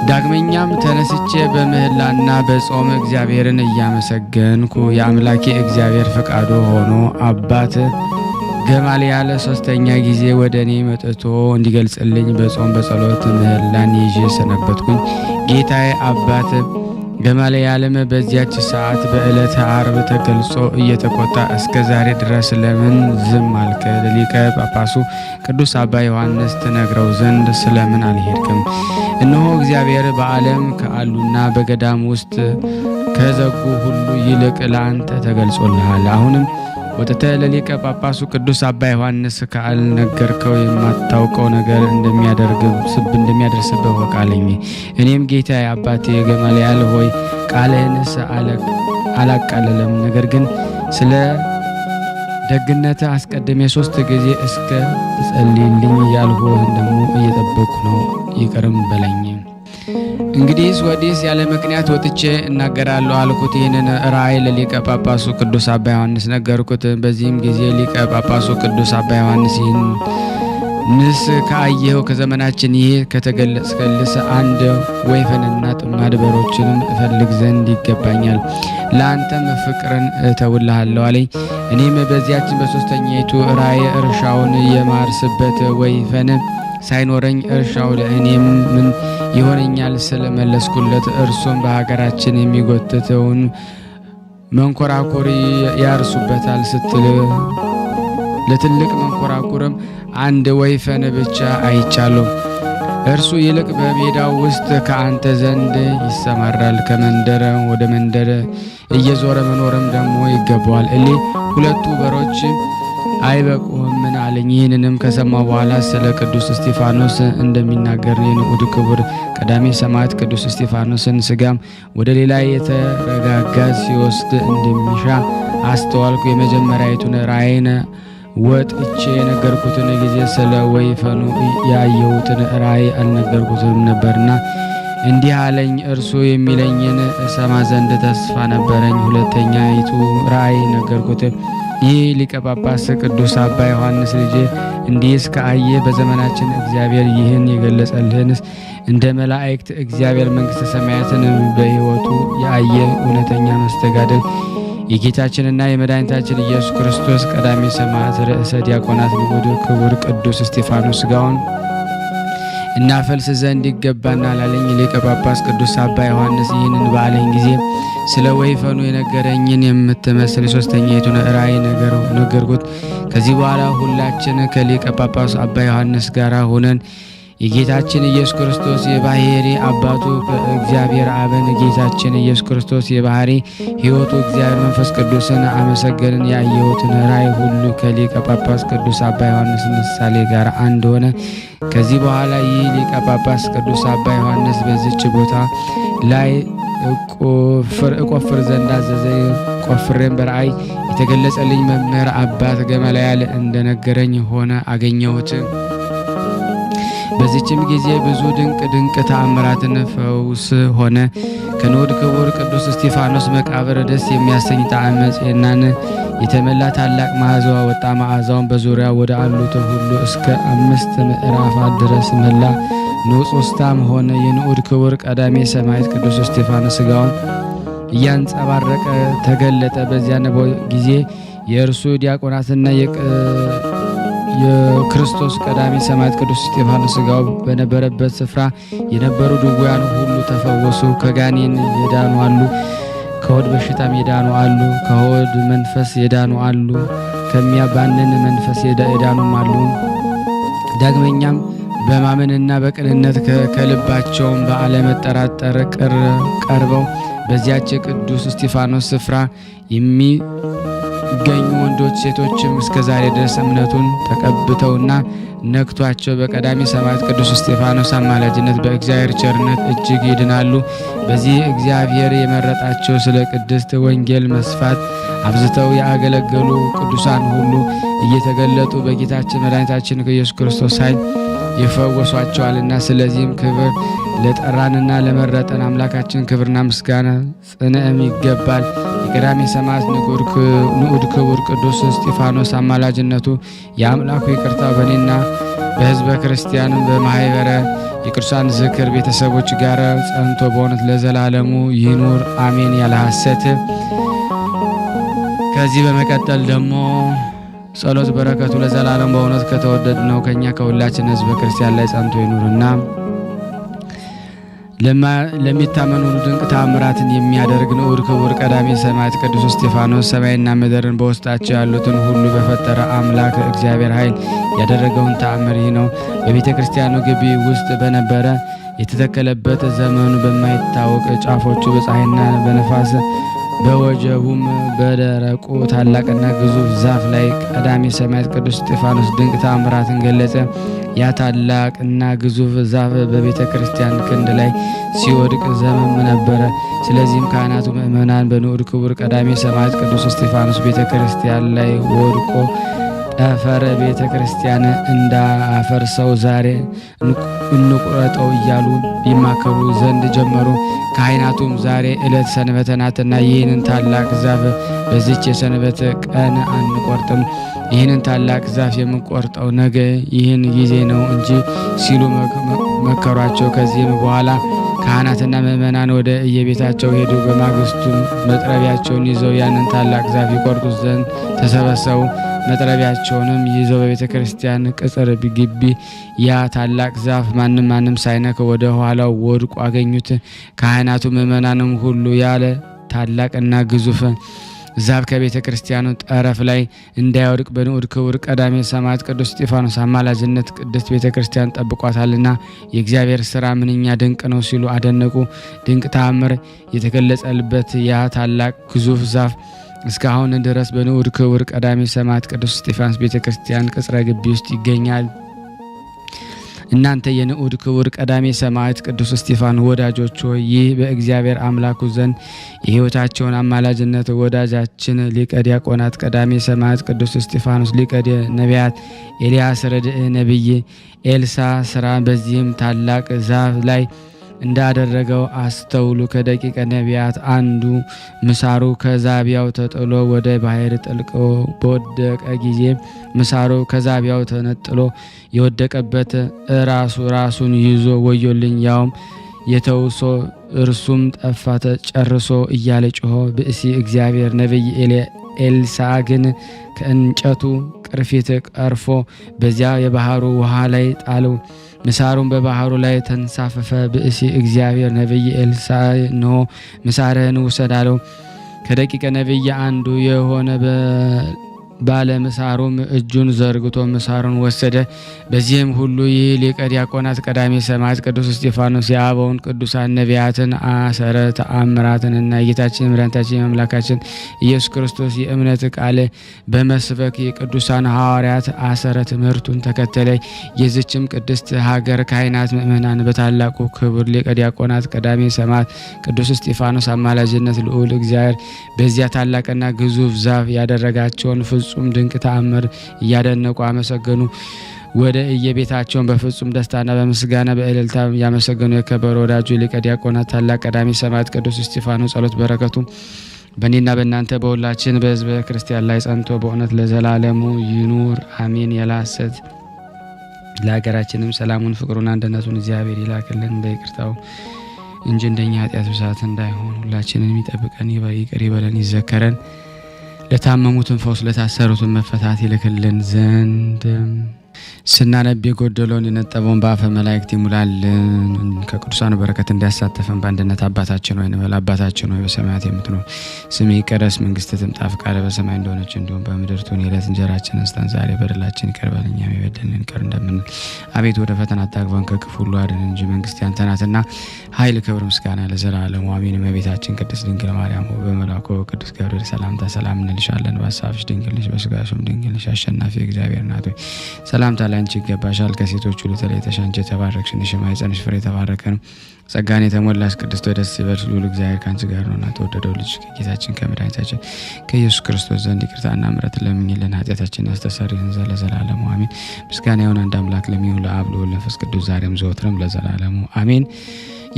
[SPEAKER 1] ዳግመኛም ተነስቼ በምህላና በጾም እግዚአብሔርን እያመሰገንኩ የአምላኬ እግዚአብሔር ፈቃዱ ሆኖ አባት ገማልያል 3ኛ ጊዜ ወደ እኔ መጥቶ እንዲገልጽልኝ በጾም በጸሎት ምህላን ይዤ ሰነበትኩኝ። ጌታዬ አባት ገማልያልም በዚያች ሰዓት በዕለተ ዓርብ ተገልጾ እየተቆጣ እስከ ዛሬ ድረስ ለምን ዝም አልክ? ለሊቀ ጳጳሱ ቅዱስ አባ ዮሐንስ ትነግረው ዘንድ ስለምን አልሄድክም? እነሆ እግዚአብሔር በዓለም ካሉና በገዳም ውስጥ ከዘጉ ሁሉ ይልቅ ለአንተ ተገልጾልሃል። አሁንም ወጥተህ ለሊቀ ጳጳሱ ቅዱስ አባ ዮሐንስ ካልነገርከው የማታውቀው ነገር እንደሚያደርስብህ ወቅ አለኝ። እኔም ጌታዬ አባቴ ገማልያል ሆይ ቃልህንስ አላቃለለም። ነገር ግን ስለ ደግነት አስቀድሜ 3 ጊዜ እስከ ትጸልይልኝ ያልሁህን ደግሞ እየጠበቅኩ ነው፣ ይቅርም በለኝ። እንግዲህ ወዲስ ያለ ምክንያት ወጥቼ እናገራለሁ አልኩት። ይህንን ራእይ ለሊቀ ጳጳሱ ቅዱስ አባ ዮሐንስ ነገርኩት። በዚህም ጊዜ ሊቀ ጳጳሱ ቅዱስ አባ ዮሐንስ ይህን ንስ ከአየኸው ከዘመናችን ይህ ከተገለጽከልስ አንድ ወይፈንና ጥማድ በሮችንም እፈልግ ዘንድ ይገባኛል፣ ለአንተም ፍቅርን እተውልሃለሁ አለኝ። እኔም በዚያችን በ3ኛይቱ ራእይ እርሻውን የማርስበት ወይፈን ሳይኖረኝ እርሻው ለእኔም ምን ይሆነኛል ስል መለስኩለት። እርሱም በሀገራችን የሚጎትተውን መንኮራኩር ያርሱበታል ስትል ለትልቅ መንኮራኩርም አንድ ወይፈን ብቻ አይቻለሁ። እርሱ ይልቅ በሜዳው ውስጥ ከአንተ ዘንድ ይሰማራል፣ ከመንደር ወደ መንደር እየዞረ መኖርም ደግሞ ይገባዋል። እሊህ 2 በሮች አይበቁም ምን አለኝ። ይህንንም ከሰማው በኋላ ስለ ቅዱስ እስጢፋኖስ እንደሚናገር የንዑድ ክቡር ቀዳሜ ሰማዕት ቅዱስ እስጢፋኖስን ስጋም ወደ ሌላ የተረጋጋ ሲወስድ እንደሚሻ አስተዋልኩ። የመጀመሪያዊቱን ራእይን ወጥቼ የነገርኩትን ጊዜ ስለ ወይፈኑ ያየሁትን ራእይ አልነገርኩትም ነበርና እንዲህ አለኝ። እርሱ የሚለኝን እሰማ ዘንድ ተስፋ ነበረኝ። 2ኛይቱ ራእይ ነገርኩት። ይህ ሊቀ ጳጳስ ቅዱስ አባ ዮሐንስ ልጅ እንዲህስ ከአየ በዘመናችን እግዚአብሔር ይህን የገለጸልህንስ እንደ መላእክት እግዚአብሔር መንግሥተ ሰማያትን በሕይወቱ የአየ እውነተኛ መስተጋደል የጌታችንና የመድኃኒታችን ኢየሱስ ክርስቶስ ቀዳሜ ሰማዕት ርዕሰ ዲያቆናት ንዑድ ክቡር ቅዱስ እስጢፋኖስ ሥጋውን እናፈልስ ዘንድ ይገባናል አለኝ። ሊቀ ጳጳስ ቅዱስ አባ ዮሐንስ ይህንን ባለኝ ጊዜ ስለ ወይፈኑ የነገረኝን የምትመስል 3ኛይቱን ራእይ ነገርኩት። ከዚህ በኋላ ሁላችን ከሊቀ ጳጳሱ አባ ዮሐንስ ጋር ሆነን የጌታችን ኢየሱስ ክርስቶስ የባሕሪ አባቱ እግዚአብሔር አብን ጌታችን ኢየሱስ ክርስቶስ የባሕሪ ሕይወቱ እግዚአብሔር መንፈስ ቅዱስን አመሰገንን። ያየሁትን ራእይ ሁሉ ከሊቀ ጳጳስ ቅዱስ አባ ዮሐንስ ምሳሌ ጋር አንድ ሆነ። ከዚህ በኋላ ይህ ሊቀ ጳጳስ ቅዱስ አባ ዮሐንስ በዚች ቦታ ላይ እቆፍር ዘንድ አዘዘ። ቆፍሬም በራእይ የተገለጸልኝ መምህር አባት ገመላያል እንደነገረኝ ሆነ አገኘሁት። በዚችም ጊዜ ብዙ ድንቅ ተአምራትን ፈውስ ሆነ። ከንዑድ ክቡር ቅዱስ እስጢፋኖስ መቃብር ደስ የሚያሰኝ ጣዕመ ጼናን የተመላ ታላቅ መዓዛ ወጣ። መዓዛውን በዙሪያ ወደ አሉት ሁሉ እስከ 5 ምዕራፋት ድረስ መላ። ንጹሕስታም ሆነ። የንዑድ ክቡር ቀዳሜ ሰማዕት ቅዱስ እስጢፋኖስ ሥጋውን እያንጸባረቀ ተገለጠ። በዚያን ጊዜ የእርሱ ዲያቆናትና የክርስቶስ ቀዳሜ ሰማዕት ቅዱስ እስጢፋኖስ ሥጋው በነበረበት ስፍራ የነበሩ ድውያን ሁሉ ተፈወሱ። ከጋኔን የዳኑ አሉ፣ ከሆድ በሽታም የዳኑ አሉ፣ ከሆድ መንፈስ የዳኑ አሉ፣ ከሚያባንን መንፈስ የዳኑም አሉ። ዳግመኛም በማመንና በቅንነት ከልባቸውም በአለመጠራጠር ቀርበው በዚያች ቅዱስ እስጢፋኖስ ስፍራ የሚገኙ ወንዶች ሴቶችም እስከ ዛሬ ድረስ እምነቱን ተቀብተውና ነክቷቸው በቀዳሚ ሰማዕት ቅዱስ እስጢፋኖስ አማላጅነት በእግዚአብሔር ቸርነት እጅግ ይድናሉ። በዚህ እግዚአብሔር የመረጣቸው ስለ ቅድስት ወንጌል መስፋት አብዝተው ያገለገሉ ቅዱሳን ሁሉ እየተገለጡ በጌታችን መድኃኒታችን ከኢየሱስ ክርስቶስ ኃይል ይፈወሷቸዋልና። ስለዚህም ክብር ለጠራንና ለመረጠን አምላካችን ክብርና ምስጋና ጽንዕም ይገባል። የቀዳሜ ሰማዕት ንዑድ ክቡር ቅዱስ እስጢፋኖስ አማላጅነቱ የአምላኩ ይቅርታ በእኔና በሕዝበ ክርስቲያንም በማኅበረ የቅዱሳን ዝክር ቤተሰቦች ጋር ጸንቶ በእውነት ለዘላለሙ ይኑር አሜን ያለ ሐሰት። ከዚህ በመቀጠል ደግሞ ጸሎት በረከቱ ለዘላለም በእውነት ከተወደድ ነው ከኛ ከሁላችን ሕዝበ ክርስቲያን ላይ ጸንቶ ይኑርና ለሚታመኑ ድንቅ ተአምራትን የሚያደርግ ንዑድ ክቡር ቀዳሜ ሰማዕት ቅዱስ እስጢፋኖስ ሰማይና ምድርን በውስጣቸው ያሉትን ሁሉ በፈጠረ አምላክ እግዚአብሔር ኃይል ያደረገውን ተአምር ይህ ነው። በቤተ ክርስቲያኑ ግቢ ውስጥ በነበረ የተተከለበት ዘመኑ በማይታወቅ ጫፎቹ በፀሐይና በነፋስ በወጀቡም በደረቁ ታላቅና ግዙፍ ዛፍ ላይ ቀዳሜ ሰማዕት ቅዱስ እስጢፋኖስ ድንቅ ተአምራትን ገለጸ። ያ ታላቅና ግዙፍ ዛፍ በቤተ ክርስቲያን ክንድ ላይ ሲወድቅ ዘመም ነበረ። ስለዚህም ካህናቱ ምእመናን በንዑድ ክቡር ቀዳሜ ሰማዕት ቅዱስ እስጢፋኖስ ቤተ ክርስቲያን ላይ ወድቆ ጠፈረ ቤተ ክርስቲያን እንዳፈርሰው ዛሬ እንቁረጠው እያሉ ቢማከሩ ዘንድ ጀመሩ። ካህናቱም ዛሬ ዕለት ሰንበተ ናትና ይህንን ታላቅ ዛፍ በዚች የሰንበት ቀን አንቆርጥም፣ ይህንን ታላቅ ዛፍ የምንቆርጠው ነገ ይህን ጊዜ ነው እንጂ ሲሉ መከሯቸው። ከዚህም በኋላ ካህናትና ምእመናን ወደ የቤታቸው ሄዱ። በማግስቱም መጥረቢያቸውን ይዘው ያንን ታላቅ ዛፍ ይቆርጡ ዘንድ ተሰበሰቡ። መጥረቢያቸውንም ይዘው በቤተ ክርስቲያን ቅጽር ግቢ ያ ታላቅ ዛፍ ማንም ሳይነክ ወደ ኋላው ወድቆ አገኙት። ካህናቱ ምእመናንም ሁሉ ያለ ታላቅና ግዙፍ ዛፍ ከቤተ ክርስቲያኑ ጠረፍ ላይ እንዳይወድቅ በንዑድ ክቡር ቀዳሜ ሰማዕት ቅዱስ እስጢፋኖስ አማላጅነት ቅድስት ቤተ ክርስቲያን ጠብቋታልና የእግዚአብሔር ሥራ ምንኛ ድንቅ ነው ሲሉ አደነቁ። ድንቅ ተአምር የተገለጸበት ያ ታላቅ ግዙፍ ዛፍ እስካሁን ድረስ በንዑድ ክቡር ቀዳሜ ሰማዕት ቅዱስ እስጢፋኖስ ቤተ ክርስቲያን ቅጽረ ግቢ ውስጥ ይገኛል። እናንተ የንዑድ ክቡር ቀዳሜ ሰማዕት ቅዱስ እስጢፋኖስ ወዳጆች ሆይ ይህ በእግዚአብሔር አምላኩ ዘንድ የሕይወታቸውን አማላጅነት ወዳጃችን ሊቀ ዲያቆናት ቀዳሜ ሰማዕት ቅዱስ እስጢፋኖስ ሊቀ ነቢያት ኤልያስ ረድእ ነቢይ ኤልሳ ስራ በዚህም ታላቅ ዛፍ ላይ እንዳደረገው አስተውሉ። ከደቂቀ ነቢያት አንዱ ምሳሩ ከዛቢያው ተጥሎ ወደ ባህር ጥልቆ በወደቀ ጊዜ ምሳሩ ከዛቢያው ተነጥሎ የወደቀበት ራሱን ይዞ ወዮልኝ ያውም የተውሶ እርሱም ጠፋ ተጨርሶ እያለ ጮሆ ብእሲ እግዚአብሔር ነቢይ ኤልሳ ግን ከእንጨቱ ቅርፊት ቀርፎ በዚያ የባህሩ ውሃ ላይ ጣለው። ምሳሩን በባህሩ ላይ ተንሳፈፈ። ብእሲ እግዚአብሔር ነቢይ ኤልሳ ነው ምሳርህን ውሰድ አለው። ከደቂቀ ነቢይ አንዱ የሆነ ባለ ምሳሩም እጁን ዘርግቶ ምሳሩን ወሰደ። በዚህም ሁሉ ይህ ሊቀ ዲያቆናት ቀዳሜ ሰማዕት ቅዱስ እስጢፋኖስ የአበውን ቅዱሳን ነቢያትን አሰረ ተአምራትንና የጌታችን የመድኃኒታችን የአምላካችን ኢየሱስ ክርስቶስ የእምነት ቃል በመስበክ የቅዱሳን ሐዋርያት አሰረ ትምህርቱን ተከተለ። የዚችም ቅድስት ሀገር ካህናት ምእመናን በታላቁ ክቡር ሊቀ ዲያቆናት ቀዳሜ ሰማዕት ቅዱስ እስጢፋኖስ አማላጅነት ልዑል እግዚአብሔር በዚያ ታላቅና ግዙፍ ዛፍ ያደረጋቸውን ፍጹም ድንቅ ተአምር እያደነቁ አመሰገኑ። ወደ የቤታቸውን በፍጹም ደስታና በምስጋና በእልልታ ያመሰገኑ የከበሩ ወዳጁ ሊቀ ዲያቆናት ታላቅ ቀዳሜ ሰማዕት ቅዱስ እስጢፋኖስ ጸሎት በረከቱ በእኔና በእናንተ በሁላችን በሕዝበ ክርስቲያን ላይ ጸንቶ በእውነት ለዘላለሙ ይኑር አሜን። ያላሰት ለሀገራችንም ሰላሙን፣ ፍቅሩን፣ አንድነቱን እግዚአብሔር ይላክልን በይቅርታው እንጂ እንደኛ ኃጢአት ብዛት እንዳይሆን ሁላችንን የሚጠብቀን ይቅር ይበለን ይዘከረን። ለታመሙትን ፈውስ፣ ለታሰሩትን መፈታት ይልክልን ዘንድ ስናነብ የጎደለውን የነጠበውን በአፈ መላእክት ይሙላልን። ከቅዱሳኑ በረከት እንዲያሳተፈን በአንድነት አባታችን ሆይ እንበል። አባታችን ሆይ በሰማያት የምትኖር ስምህ ይቀደስ፣ መንግስትህ ትምጣ፣ ፈቃድህ በሰማይ እንደሆነች እንዲሁም በምድር ትሁን። የዕለት እንጀራችንን ስጠን ዛሬ፣ በደላችንን ይቅር በለን እኛም የበደሉንን ይቅር እንደምንል። አቤቱ ወደ ፈተና አታግባን ከክፉ ሁሉ አድነን እንጂ መንግስት ያንተ ናትና ኃይል፣ ክብር፣ ምስጋና ለዘላለሙ አሜን። እመቤታችን ቅድስት ድንግል ማርያም ሆይ በመልአኩ በቅዱስ ገብርኤል ሰላምታ ሰላም እንልሻለን። በሐሳብሽ ድንግል ነሽ፣ በሥጋሽም ድንግል ነሽ። አሸናፊ እግዚአብሔር እናት ሆይ ሰላምታ ላንቺ ይገባሻል። ከሴቶች ሁሉ ተለይተሽ አንቺ የተባረክሽ ነሽ፣ የማኅፀንሽ ፍሬ የተባረከ ነው። ጸጋን የተሞላሽ ቅድስት ሆይ ደስ ይበልሽ፣ ልዑል እግዚአብሔር ከአንቺ ጋር ነውና ተወደደው ልጅ ከጌታችን ከመድኃኒታችን ከኢየሱስ ክርስቶስ ዘንድ ይቅርታና ምሕረትን ለምኝልን ኃጢአታችንን ያስተሰርይልን ዘንድ ለዘላለሙ አሜን። ምስጋና ይሁን አንድ አምላክ ለሚሆን ለአብ ለወልድ ለመንፈስ ቅዱስ ዛሬም ዘወትርም ለዘላለሙ አሜን።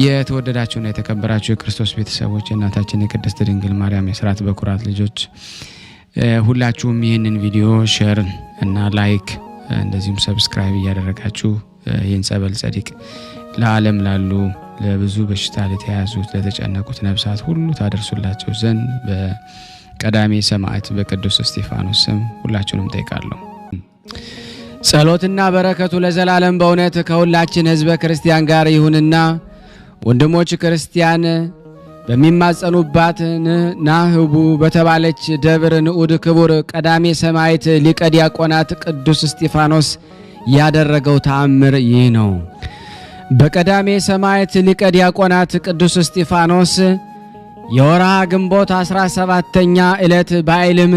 [SPEAKER 1] የተወደዳችሁና የተከበራችሁ የክርስቶስ ቤተሰቦች የእናታችን የቅድስት ድንግል ማርያም የሥርዓት በኩራት ልጆች ሁላችሁም ይህንን ቪዲዮ ሼር እና ላይክ እንደዚሁም ሰብስክራይብ እያደረጋችሁ ይህን ጸበል ጸዲቅ ለዓለም ላሉ ለብዙ በሽታ ለተያዙት ለተጨነቁት ነፍሳት ሁሉ ታደርሱላቸው ዘንድ በቀዳሜ ሰማዕት በቅዱስ እስጢፋኖስ ስም ሁላችሁንም ጠይቃለሁ። ጸሎትና በረከቱ ለዘላለም በእውነት ከሁላችን ሕዝበ ክርስቲያን ጋር ይሁንና ወንድሞች ክርስቲያን በሚማጸኑባት ናህቡ በተባለች ደብር ንዑድ ክቡር ቀዳሜ ሰማዕት ሊቀ ዲያቆናት ቅዱስ እስጢፋኖስ ያደረገው ተአምር ይህ ነው። በቀዳሜ ሰማዕት ሊቀ ዲያቆናት ቅዱስ እስጢፋኖስ የወርሃ ግንቦት 17ኛ ዕለት ባይልም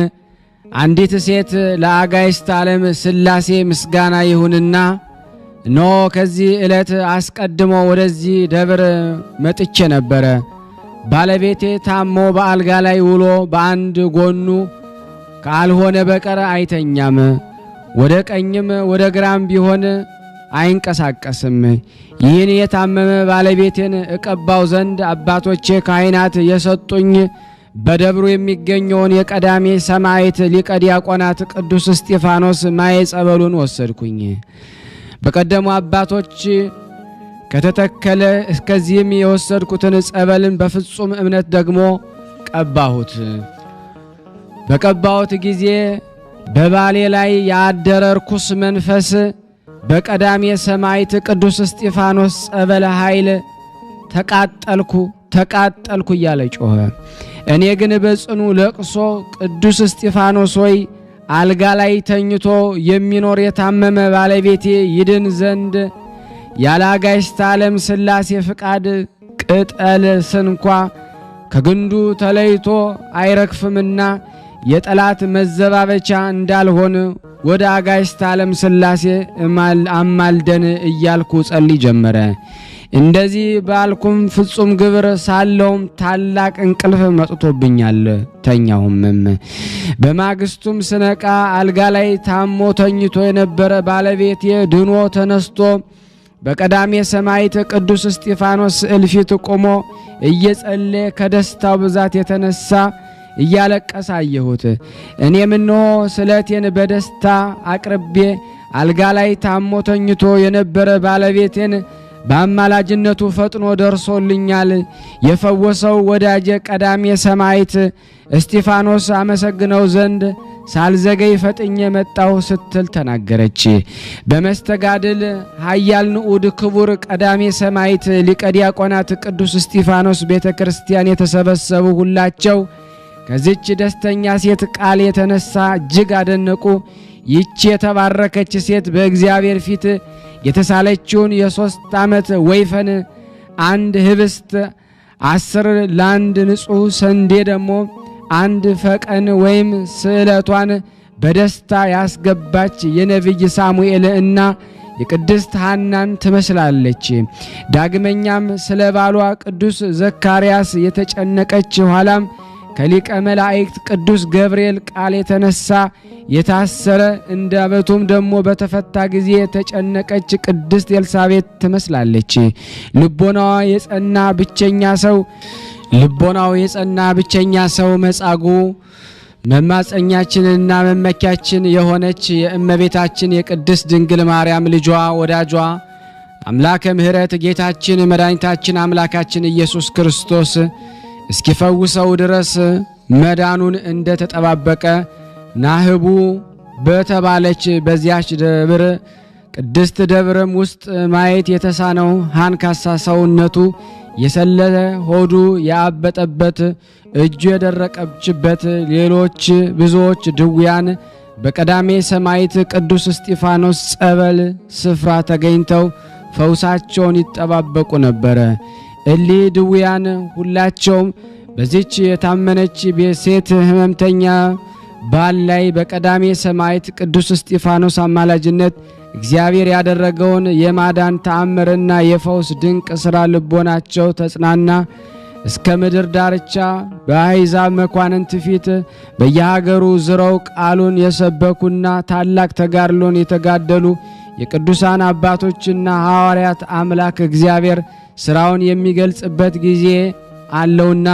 [SPEAKER 1] አንዲት ሴት ለአጋዕዝተ ዓለም ሥላሴ ምስጋና ይሁንና ኖ ከዚህ ዕለት አስቀድሞ ወደዚህ ደብር መጥቼ ነበረ። ባለቤቴ ታሞ በአልጋ ላይ ውሎ በአንድ ጎኑ ካልሆነ በቀር አይተኛም። ወደ ቀኝም ወደ ግራም ቢሆን አይንቀሳቀስም። ይህን የታመመ ባለቤቴን እቀባው ዘንድ አባቶቼ ካህናት የሰጡኝ በደብሩ የሚገኘውን የቀዳሜ ሰማዕት ሊቀ ዲያቆናት ቅዱስ እስጢፋኖስ ማየ ጸበሉን ወሰድኩኝ። በቀደሙ አባቶች ከተተከለ እስከዚህም የወሰድኩትን ጸበልን በፍጹም እምነት ደግሞ ቀባሁት። በቀባሁት ጊዜ በባሌ ላይ ያደረ ርኩስ መንፈስ በቀዳሜ ሰማዕት ቅዱስ እስጢፋኖስ ጸበል ኃይል ተቃጠልኩ እያለ ጮኸ። እኔ ግን በጽኑ ለቅሶ ቅዱስ እስጢፋኖስ ሆይ አልጋ ላይ ተኝቶ የሚኖር የታመመ ባለቤቴ ይድን ዘንድ ያለ አጋዕዝተ ዓለም ሥላሴ ፍቃድ ቅጠል ስንኳ ከግንዱ ተለይቶ አይረግፍምና የጠላት መዘባበቻ እንዳልሆን ወደ አጋዕዝተ ዓለም ሥላሴ አማልደን እያልኩ ጸልይ ጀመረ። እንደዚህ ባልኩም ፍጹም ግብር ሳለውም ታላቅ እንቅልፍ መጥቶብኛል። ተኛሁምም። በማግስቱም ስነቃ አልጋ ላይ ታሞ ተኝቶ የነበረ ባለቤቴ ድኖ ተነስቶ በቀዳሜ ሰማዕት ቅዱስ እስጢፋኖስ ስዕል ፊት ቆሞ እየጸለየ ከደስታው ብዛት የተነሳ እያለቀሰ አየሁት። እኔም እነሆ ስለቴን በደስታ አቅርቤ አልጋ ላይ ታሞ ተኝቶ የነበረ ባለቤቴን በአማላጅነቱ ፈጥኖ ደርሶልኛል። የፈወሰው ወዳጄ ቀዳሜ ሰማዕት እስጢፋኖስ አመሰግነው ዘንድ ሳልዘገይ ፈጥኜ መጣሁ ስትል ተናገረች። በመስተጋድል ኃያል ንዑድ ክቡር ቀዳሜ ሰማዕት ሊቀ ዲያቆናት ቅዱስ እስጢፋኖስ ቤተ ክርስቲያን የተሰበሰቡ ሁላቸው ከዚች ደስተኛ ሴት ቃል የተነሳ እጅግ አደነቁ። ይህች የተባረከች ሴት በእግዚአብሔር ፊት የተሳለችውን የ3 ዓመት ወይፈን 1 ህብስት 10 ላንድ ንጹሕ ስንዴ ደግሞ 1 ፈቀን ወይም ስዕለቷን በደስታ ያስገባች የነቢይ ሳሙኤል እና የቅድስት ሐናን ትመስላለች። ዳግመኛም ስለ ባሏ ቅዱስ ዘካርያስ የተጨነቀች ኋላም ከሊቀ መላእክት ቅዱስ ገብርኤል ቃል የተነሳ የታሰረ እንዳበቱም ደግሞ በተፈታ ጊዜ የተጨነቀች ቅድስት ኤልሳቤጥ ትመስላለች። ልቦናው የጸና ብቸኛ ሰው መጻጉዕ መማፀኛችንና መመኪያችን የሆነች የእመቤታችን የቅድስት ድንግል ማርያም ልጇ ወዳጇ አምላከ ምሕረት ጌታችን መድኃኒታችን አምላካችን ኢየሱስ ክርስቶስ እስኪፈውሰው ድረስ መዳኑን እንደ ተጠባበቀ ናህቡ በተባለች በዚያች ደብር ቅድስት ደብርም ውስጥ ማየት የተሳነው ሃንካሳ ሰውነቱ የሰለለ ሆዱ ያበጠበት እጁ የደረቀችበት ሌሎች ብዙዎች ድውያን በቀዳሜ ሰማዕት ቅዱስ እስጢፋኖስ ጸበል ስፍራ ተገኝተው ፈውሳቸውን ይጠባበቁ ነበረ። እሊህ ድውያን ሁላቸውም በዚች የታመነች ሴት ሕመምተኛ ባል ላይ በቀዳሜ ሰማዕት ቅዱስ እስጢፋኖስ አማላጅነት እግዚአብሔር ያደረገውን የማዳን ተአምርና የፈውስ ድንቅ ሥራ ልቦናቸው ተጽናና። እስከ ምድር ዳርቻ በአሕዛብ መኳንንት ፊት በየሀገሩ ዝረው ቃሉን የሰበኩና ታላቅ ተጋድሎን የተጋደሉ የቅዱሳን አባቶችና ሐዋርያት አምላክ እግዚአብሔር ሥራውን የሚገልጽበት ጊዜ አለውና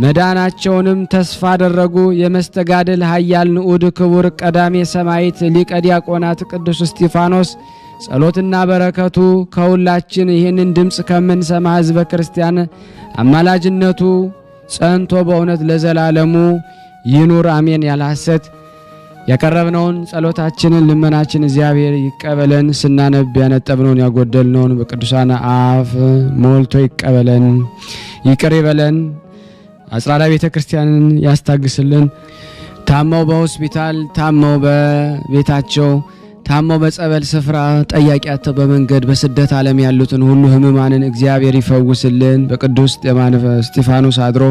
[SPEAKER 1] መዳናቸውንም ተስፋ አደረጉ። የመስተጋድል ኃያል ንዑድ ክቡር ቀዳሜ ሰማዕት ሊቀ ዲያቆናት ቅዱስ እስጢፋኖስ ጸሎትና በረከቱ ከሁላችን ይህንን ድምፅ ከምንሰማ ሕዝበ ክርስቲያን አማላጅነቱ ጸንቶ በእውነት ለዘላለሙ ይኑር አሜን። ያለ ሐሰት ያቀረብነውን ጸሎታችንን ልመናችን እግዚአብሔር ይቀበለን። ስናነብ ያነጠብነውን ያጎደልነውን በቅዱሳን አፍ ሞልቶ ይቀበለን፣ ይቅር ይበለን። አጽራራ ቤተ ክርስቲያንን ያስታግስልን። ታመው በሆስፒታል ታመው በቤታቸው ታሞ በጸበል ስፍራ ጠያቂያቸው በመንገድ በስደት ዓለም ያሉትን ሁሉ ህሙማንን እግዚአብሔር ይፈውስልን። በቅዱስ እስጢፋኖስ አድሮ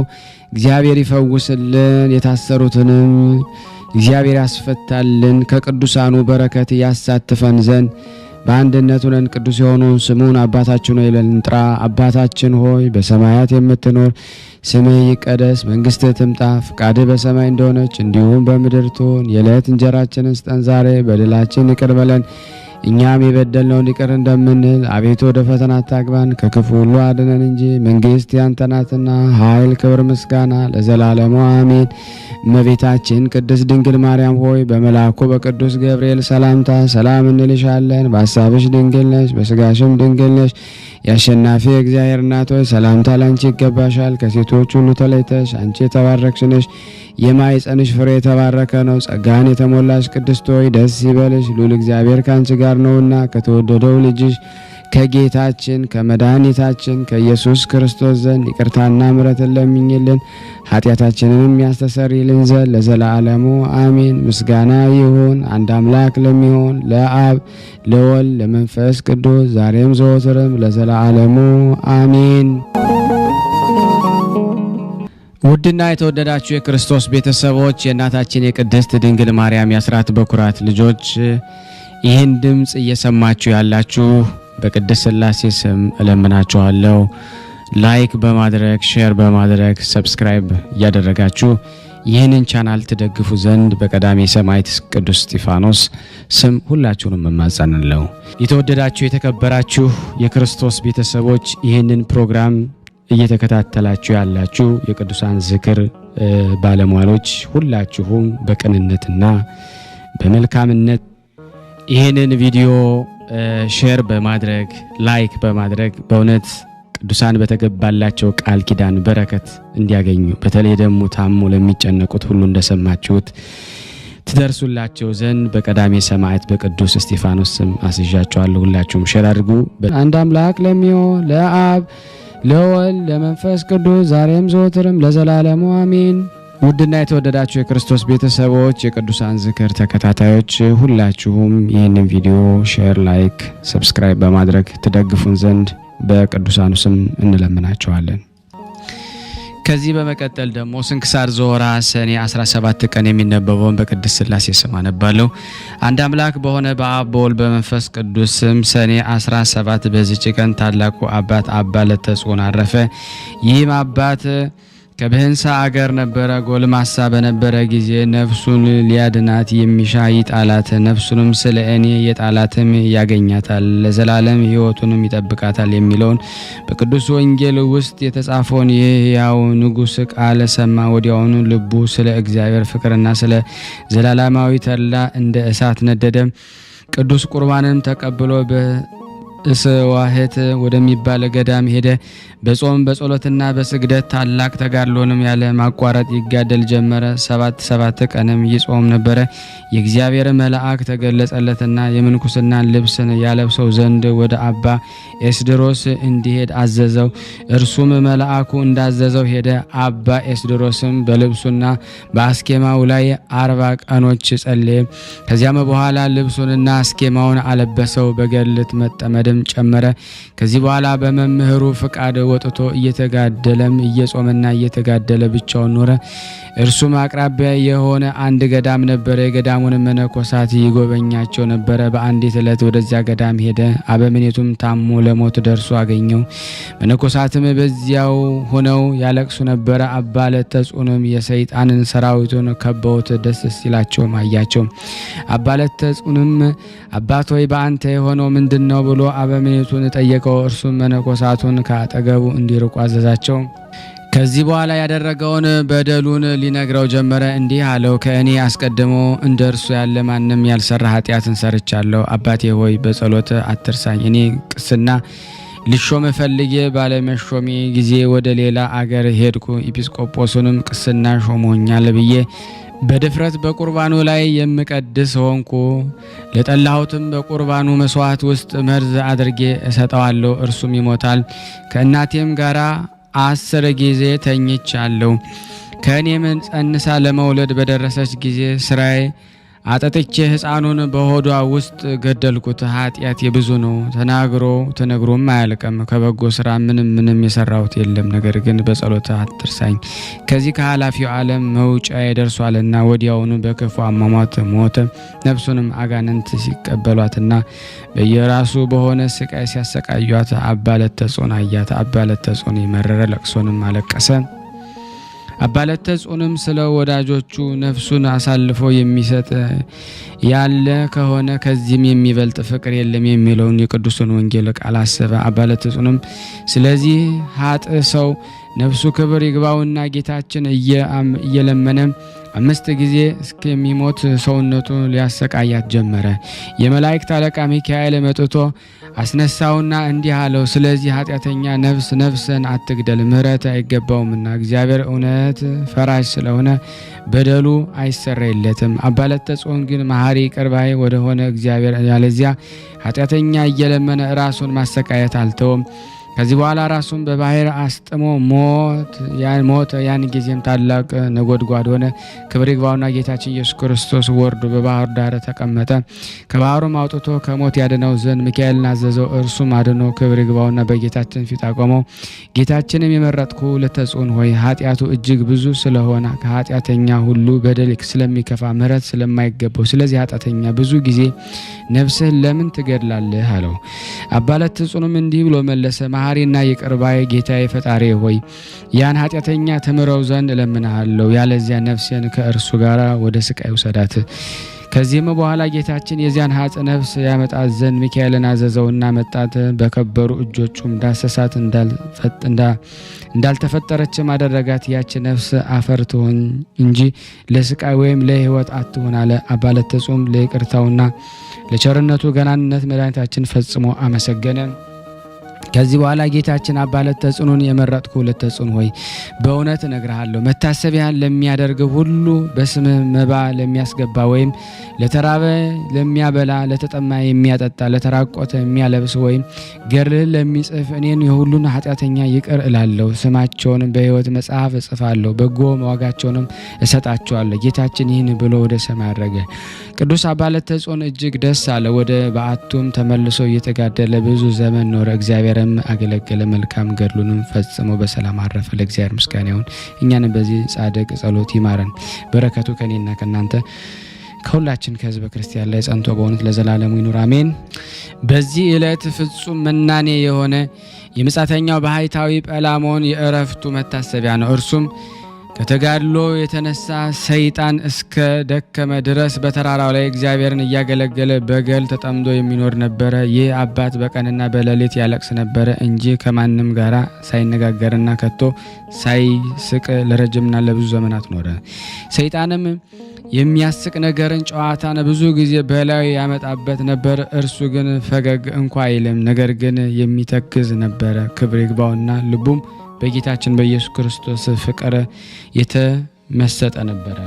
[SPEAKER 1] እግዚአብሔር ይፈውስልን። የታሰሩትንም እግዚአብሔር ያስፈታልን። ከቅዱሳኑ በረከት ያሳትፈን ዘንድ በአንድነት ሆነን ቅዱስ የሆነውን ስሙን አባታችን ሆይ ብለን እንጥራ። አባታችን ሆይ በሰማያት የምትኖር ስምህ ይቀደስ፣ መንግስትህ ትምጣ፣ ፍቃድህ በሰማይ እንደሆነች እንዲሁም በምድር ትሁን። የዕለት እንጀራችንን ስጠን ዛሬ፣ በደላችን ይቅር በለን እኛም የበደልነውን ይቅር እንደምንል፣ አቤቱ ወደ ፈተና አታግባን ከክፉ ሁሉ አድነን እንጂ መንግስት ያንተ ናትና ኃይል፣ ክብር፣ ምስጋና ለዘላለሙ አሜን። እመቤታችን ቅድስት ድንግል ማርያም ሆይ በመልአኩ በቅዱስ ገብርኤል ሰላምታ ሰላም እንልሻለን። በሐሳብሽ ድንግል ነሽ፣ በስጋሽም ድንግል ነሽ። የአሸናፊ እግዚአብሔር እናት ሆይ ሰላምታ ላንቺ ይገባሻል። ከሴቶች ሁሉ ተለይተሽ አንቺ የተባረክሽ ነሽ፣ የማኅፀንሽ ፍሬ የተባረከ ነው። ጸጋን የተሞላሽ ቅድስት ሆይ ደስ ይበልሽ፣ ልዑል እግዚአብሔር ከአንቺ ጋር ነውና ከተወደደው ልጅሽ ከጌታችን ከመድኃኒታችን ከኢየሱስ ክርስቶስ ዘንድ ይቅርታና ምሕረትን ለምኝልን ኃጢአታችንንም ያስተሰርይልን ዘንድ ለዘላለሙ አሜን። ምስጋና ይሁን አንድ አምላክ ለሚሆን ለአብ ለወልድ ለመንፈስ ቅዱስ ዛሬም ዘወትርም ለዘላለሙ አሜን። ውድና የተወደዳችሁ የክርስቶስ ቤተሰቦች የእናታችን የቅድስት ድንግል ማርያም የአስራት በኩራት ልጆች ይህን ድምፅ እየሰማችሁ ያላችሁ በቅድስት ሥላሴ ስም እለምናችኋለሁ። ላይክ በማድረግ ሼር በማድረግ ሰብስክራይብ እያደረጋችሁ ይህንን ቻናል ትደግፉ ዘንድ በቀዳሜ ሰማዕት ቅዱስ እስጢፋኖስ ስም ሁላችሁንም እማጸናለሁ። የተወደዳችሁ የተከበራችሁ የክርስቶስ ቤተሰቦች ይህንን ፕሮግራም እየተከታተላችሁ ያላችሁ የቅዱሳን ዝክር ባለሟሎች ሁላችሁም በቅንነትና በመልካምነት ይህንን ቪዲዮ ሼር በማድረግ ላይክ በማድረግ በእውነት ቅዱሳን በተገባላቸው ቃል ኪዳን በረከት እንዲያገኙ በተለይ ደግሞ ታሞ ለሚጨነቁት ሁሉ እንደሰማችሁት ትደርሱላቸው ዘንድ በቀዳሜ ሰማዕት በቅዱስ እስጢፋኖስ ስም አስዣቸዋለሁ። ሁላችሁም ሼር አድርጉ። አንድ አምላክ ለሚሆን ለአብ ለወልድ ለመንፈስ ቅዱስ ዛሬም ዘወትርም ለዘላለሙ አሜን። ውድና የተወደዳችሁ የክርስቶስ ቤተሰቦች የቅዱሳን ዝክር ተከታታዮች ሁላችሁም ይህንን ቪዲዮ ሼር፣ ላይክ፣ ሰብስክራይብ በማድረግ ትደግፉን ዘንድ በቅዱሳኑ ስም እንለምናቸዋለን። ከዚህ በመቀጠል ደግሞ ስንክሳር ዘወርኀ ሰኔ 17 ቀን የሚነበበውን በቅድስት ሥላሴ ስም አነባለሁ። አንድ አምላክ በሆነ በአብ በወልድ በመንፈስ ቅዱስ ስም ሰኔ 17 በዚች ቀን ታላቁ አባት አባ ለተጽዮን አረፈ። ይህም አባት ከብህንሳ አገር ነበረ። ጎልማሳ በነበረ ጊዜ ነፍሱን ሊያድናት የሚሻ ይጣላት፣ ነፍሱንም ስለ እኔ የጣላትም ያገኛታል፣ ለዘላለም ሕይወቱንም ይጠብቃታል የሚለውን በቅዱስ ወንጌል ውስጥ የተጻፈውን የሕያው ንጉሥ ቃል ሰማ። ወዲያውኑ ልቡ ስለ እግዚአብሔር ፍቅርና ስለ ዘላለማዊ ተድላ እንደ እሳት ነደደ። ቅዱስ ቁርባንም ተቀብሎ እስዋሄት ወደሚባል ገዳም ሄደ። በጾም በጸሎትና በስግደት ታላቅ ተጋድሎንም ያለ ማቋረጥ ይጋደል ጀመረ። ሰባት ቀንም ይጾም ነበረ። የእግዚአብሔር መልአክ ተገለጸለትና የምንኩስናን ልብስን ያለብሰው ዘንድ ወደ አባ ኤስድሮስ እንዲሄድ አዘዘው። እርሱም መልአኩ እንዳዘዘው ሄደ። አባ ኤስድሮስም በልብሱና በአስኬማው ላይ 40 ቀኖች ጸለየ። ከዚያም በኋላ ልብሱንና አስኬማውን አለበሰው፣ በገድልት መጠመድም ጨመረ። ከዚህ በኋላ በመምህሩ ፍቃድ ወጥቶ እየተጋደለም እየጾመና እየተጋደለ ብቻውን ኖረ። እርሱም አቅራቢያ የሆነ አንድ ገዳም ነበረ። የገዳሙን መነኮሳት ይጎበኛቸው ነበረ። በአንዲት ዕለት ወደዚያ ገዳም ሄደ። አበምኔቱም ታሞ ለሞት ደርሶ አገኘው። መነኮሳትም በዚያው ሆነው ያለቅሱ ነበረ። አባ ለተጽዮንም የሰይጣንን ሰራዊቱን ከበውት ደስ ሲላቸውም አያቸው። አባ ለተጽዮንም አባት ሆይ በአንተ የሆነው ምንድነው ብሎ አበምኔቱን ጠየቀው። እርሱም መነኮሳቱን ከአጠገቡ እንዲርቁ አዘዛቸው። ከዚህ በኋላ ያደረገውን በደሉን ሊነግረው ጀመረ። እንዲህ አለው፣ ከእኔ አስቀድሞ እንደ እርሱ ያለ ማንም ያልሰራ ኃጢአትን ሰርቻለሁ። አባቴ ሆይ በጸሎት አትርሳኝ። እኔ ቅስና ልሾም ፈልጌ ባለመሾሜ ጊዜ ወደ ሌላ አገር ሄድኩ። ኤጲስቆጶሱንም ቅስና ሾሞኛል ብዬ በድፍረት በቁርባኑ ላይ የምቀድስ ሆንኩ። ለጠላሁትም በቁርባኑ መስዋዕት ውስጥ መርዝ አድርጌ እሰጠዋለሁ፣ እርሱም ይሞታል። ከእናቴም ጋራ 10 ጊዜ ተኝቻለሁ። ከእኔም ጸንሳ ለመውለድ በደረሰች ጊዜ ስራዬ አጠጥቼ ሕፃኑን በሆዷ ውስጥ ገደልኩት። ኃጢአት የብዙ ነው፣ ተነግሮም አያልቅም። ከበጎ ስራ ምንም የሰራሁት የለም። ነገር ግን በጸሎት አትርሳኝ፣ ከዚህ ከኃላፊው ዓለም መውጫ ደርሷልና። ወዲያውኑ በክፉ አሟሟት ሞተ። ነፍሱንም አጋንንት ሲቀበሏትና በየራሱ በሆነ ስቃይ ሲያሰቃዩት አባ ለተጾን አያት። አባ ለተጾን የመረረ ለቅሶንም አለቀሰ። አባ ለተጾንም ስለ ወዳጆቹ ነፍሱን አሳልፎ የሚሰጥ ያለ ከሆነ ከዚህም የሚበልጥ ፍቅር የለም የሚለውን የቅዱሱን ወንጌል ቃል አሰበ። አባ ለተጾንም ስለዚህ ኃጥእ ሰው ነፍሱ ክብር ይግባውና ጌታችን እየለመነ 5 ጊዜ እስከሚሞት ሰውነቱ ሊያሰቃያት ጀመረ። የመላእክት አለቃ ሚካኤል መጥቶ አስነሳውና እንዲህ አለው፣ ስለዚህ ኃጢአተኛ ነፍስን አትግደል፣ ምሕረት አይገባውምና እግዚአብሔር እውነት ፈራጅ ስለሆነ በደሉ አይሰረይለትም። አባ ለተጾን ግን መሐሪ ይቅር ባይ ወደሆነ እግዚአብሔር ያለዚያ ኃጢአተኛ እየለመነ ራሱን ማሰቃየት አልተወም። ከዚህ በኋላ ራሱን በባህር አስጥሞ ሞተ። ያን ጊዜም ታላቅ ነጎድጓድ ሆነ። ክብር ይግባውና ጌታችን ኢየሱስ ክርስቶስ ወርዶ በባህር ዳር ተቀመጠ። ከባህሩም አውጥቶ ከሞት ያድነው ዘንድ ሚካኤልን አዘዘው። እርሱም አድኖ ክብር ይግባውና በጌታችን ፊት አቆመው። ጌታችንም የመረጥኩ ለተጾን ሆይ ኃጢአቱ እጅግ ብዙ ስለሆነ ከኃጢአተኛ ሁሉ በደል ስለሚከፋ ምሕረት ስለማይገባው ስለዚህ ኃጢአተኛ ብዙ ጊዜ ነፍስህን ለምን ትገድላለህ? አለው። አባ ለተጾንም እንዲህ ብሎ መለሰ፣ መሐሪና ይቅር ባይ ጌታዬ ፈጣሪ ሆይ ያን ኃጢአተኛ ትምረው ዘንድ እለምንሃለሁ፣ ያለዚያ ነፍሴን ከእርሱ ጋር ወደ ስቃይ ውሰዳት። ከዚህም በኋላ ጌታችን የዚያን ኃጥ ነፍስ ያመጣት ዘንድ ሚካኤልን አዘዘውና መጣት። በከበሩ እጆቹም ዳሰሳት፣ እንዳልተፈጠረችም አደረጋት። ያች ነፍስ አፈር ትሆን እንጂ ለስቃይ ወይም ለሕይወት አትሆን አለ። አባ ለተጾም ለይቅርታውና ለቸርነቱ ገናንነት መድኃኒታችን ፈጽሞ አመሰገነ። ከዚህ በኋላ ጌታችን አባ ለተጾንን የመረጥኩ ለተጾን ሆይ በእውነት እነግርሃለሁ፣ መታሰቢያን ለሚያደርግ ሁሉ በስምህ መባ ለሚያስገባ ወይም ለተራበ ለሚያበላ፣ ለተጠማ የሚያጠጣ፣ ለተራቆተ የሚያለብስ ወይም ገድልህን ለሚጽፍ እኔን የሁሉን ኃጢአተኛ ይቅር እላለሁ፣ ስማቸውንም በሕይወት መጽሐፍ እጽፋለሁ፣ በጎ ዋጋቸውንም እሰጣቸዋለሁ። ጌታችን ይህን ብሎ ወደ ሰማይ አረገ። ቅዱስ አባ ለተጾን እጅግ ደስ አለ። ወደ በዓቱም ተመልሶ እየተጋደለ ብዙ ዘመን ኖረ። እግዚአብሔርም አገለገለ። መልካም ገድሉንም ፈጽሞ በሰላም አረፈ። ለእግዚአብሔር ምስጋና ይሁን። እኛንም በዚህ ጻድቅ ጸሎት ይማረን። በረከቱ ከኔና ከናንተ ከሁላችን ከህዝበ ክርስቲያን ላይ ጸንቶ በእውነት ለዘላለሙ ይኑር አሜን። በዚህ ዕለት ፍጹም መናኔ የሆነ የምጻተኛው ባህታዊ ጰላሞን የእረፍቱ መታሰቢያ ነው። እርሱም ከተጋድሎ የተነሳ ሰይጣን እስከ ደከመ ድረስ በተራራው ላይ እግዚአብሔርን እያገለገለ በገል ተጠምዶ የሚኖር ነበረ። ይህ አባት በቀንና በሌሊት ያለቅስ ነበረ እንጂ ከማንም ጋር ሳይነጋገርና ከቶ ሳይስቅ ለረጅምና ለብዙ ዘመናት ኖረ። ሰይጣንም የሚያስቅ ነገርን፣ ጨዋታን ብዙ ጊዜ በላዩ ያመጣበት ነበር። እርሱ ግን ፈገግ እንኳ አይልም፣ ነገር ግን የሚተክዝ ነበረ። ክብር ይግባውና ልቡም በጌታችን በኢየሱስ ክርስቶስ ፍቅር የተመሰጠ ነበረ።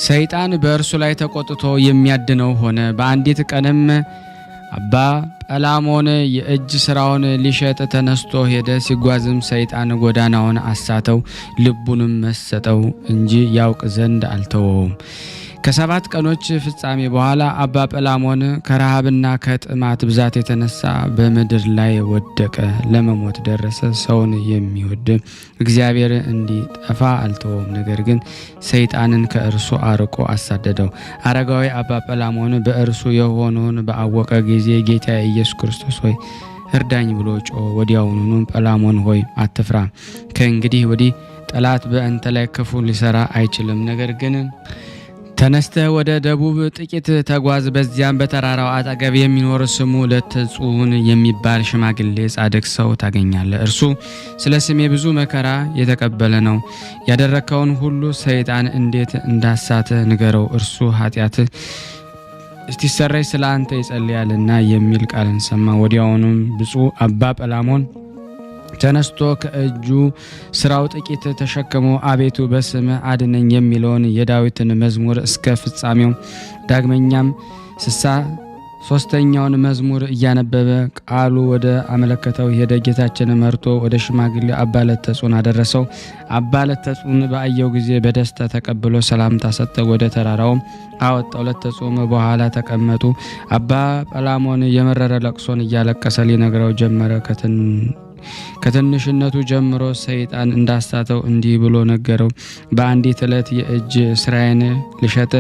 [SPEAKER 1] ሰይጣን በእርሱ ላይ ተቆጥቶ የሚያድነው ሆነ። በአንዲት ቀንም አባ ጰላሞን የእጅ ስራውን ሊሸጥ ተነስቶ ሄደ። ሲጓዝም ሰይጣን ጎዳናውን አሳተው፣ ልቡንም መሰጠው እንጂ ያውቅ ዘንድ አልተወውም። ከ7 ቀኖች ፍጻሜ በኋላ አባ ጰላሞን ከረሃብና ከጥማት ብዛት የተነሳ በምድር ላይ ወደቀ፣ ለመሞት ደረሰ። ሰውን የሚወድ እግዚአብሔር እንዲጠፋ አልተወም፣ ነገር ግን ሰይጣንን ከእርሱ አርቆ አሳደደው። አረጋዊ አባ ጰላሞን በእርሱ የሆነውን በአወቀ ጊዜ ጌታ ኢየሱስ ክርስቶስ ሆይ እርዳኝ ብሎ ጮኸ። ወዲያውኑ ጰላሞን ሆይ አትፍራ፣ ከእንግዲህ ወዲህ ጠላት በአንተ ላይ ክፉ ሊሰራ አይችልም። ነገር ግን ተነስተህ ወደ ደቡብ ጥቂት ተጓዝ። በዚያም በተራራው አጠገብ የሚኖር ስሙ ለተጾን የሚባል ሽማግሌ ጻድቅ ሰው ታገኛለህ። እርሱ ስለ ስሜ ብዙ መከራ የተቀበለ ነው። ያደረከውን ሁሉ ሰይጣን እንዴት እንዳሳተ ንገረው። እርሱ ኃጢአት እስቲሰረይ ስለ አንተ ይጸልያልና የሚል ቃልን ሰማ። ወዲያውኑም ብፁዕ አባ ጰላሞን ተነስቶ ከእጁ ስራው ጥቂት ተሸክሞ አቤቱ በስምህ አድነኝ የሚለውን የዳዊትን መዝሙር እስከ ፍጻሜው ዳግመኛም ሶስተኛውን መዝሙር እያነበበ ቃሉ ወደ አመለከተው ሄደ። ጌታችን መርቶ ወደ ሽማግሌ አባ ለተጹን አደረሰው። አባ ለተጹን በአየው ጊዜ በደስታ ተቀብሎ ሰላምታ ሰጠው። ወደ ተራራውም አወጣው። ለተጹም በኋላ ተቀመጡ። አባ ጰላሞን የመረረ ለቅሶን እያለቀሰ ሊነግረው ጀመረ። ከትንሽነቱ ጀምሮ ሰይጣን እንዳሳተው እንዲህ ብሎ ነገረው። በአንዲት ዕለት የእጅ ስራዬን ልሸጥ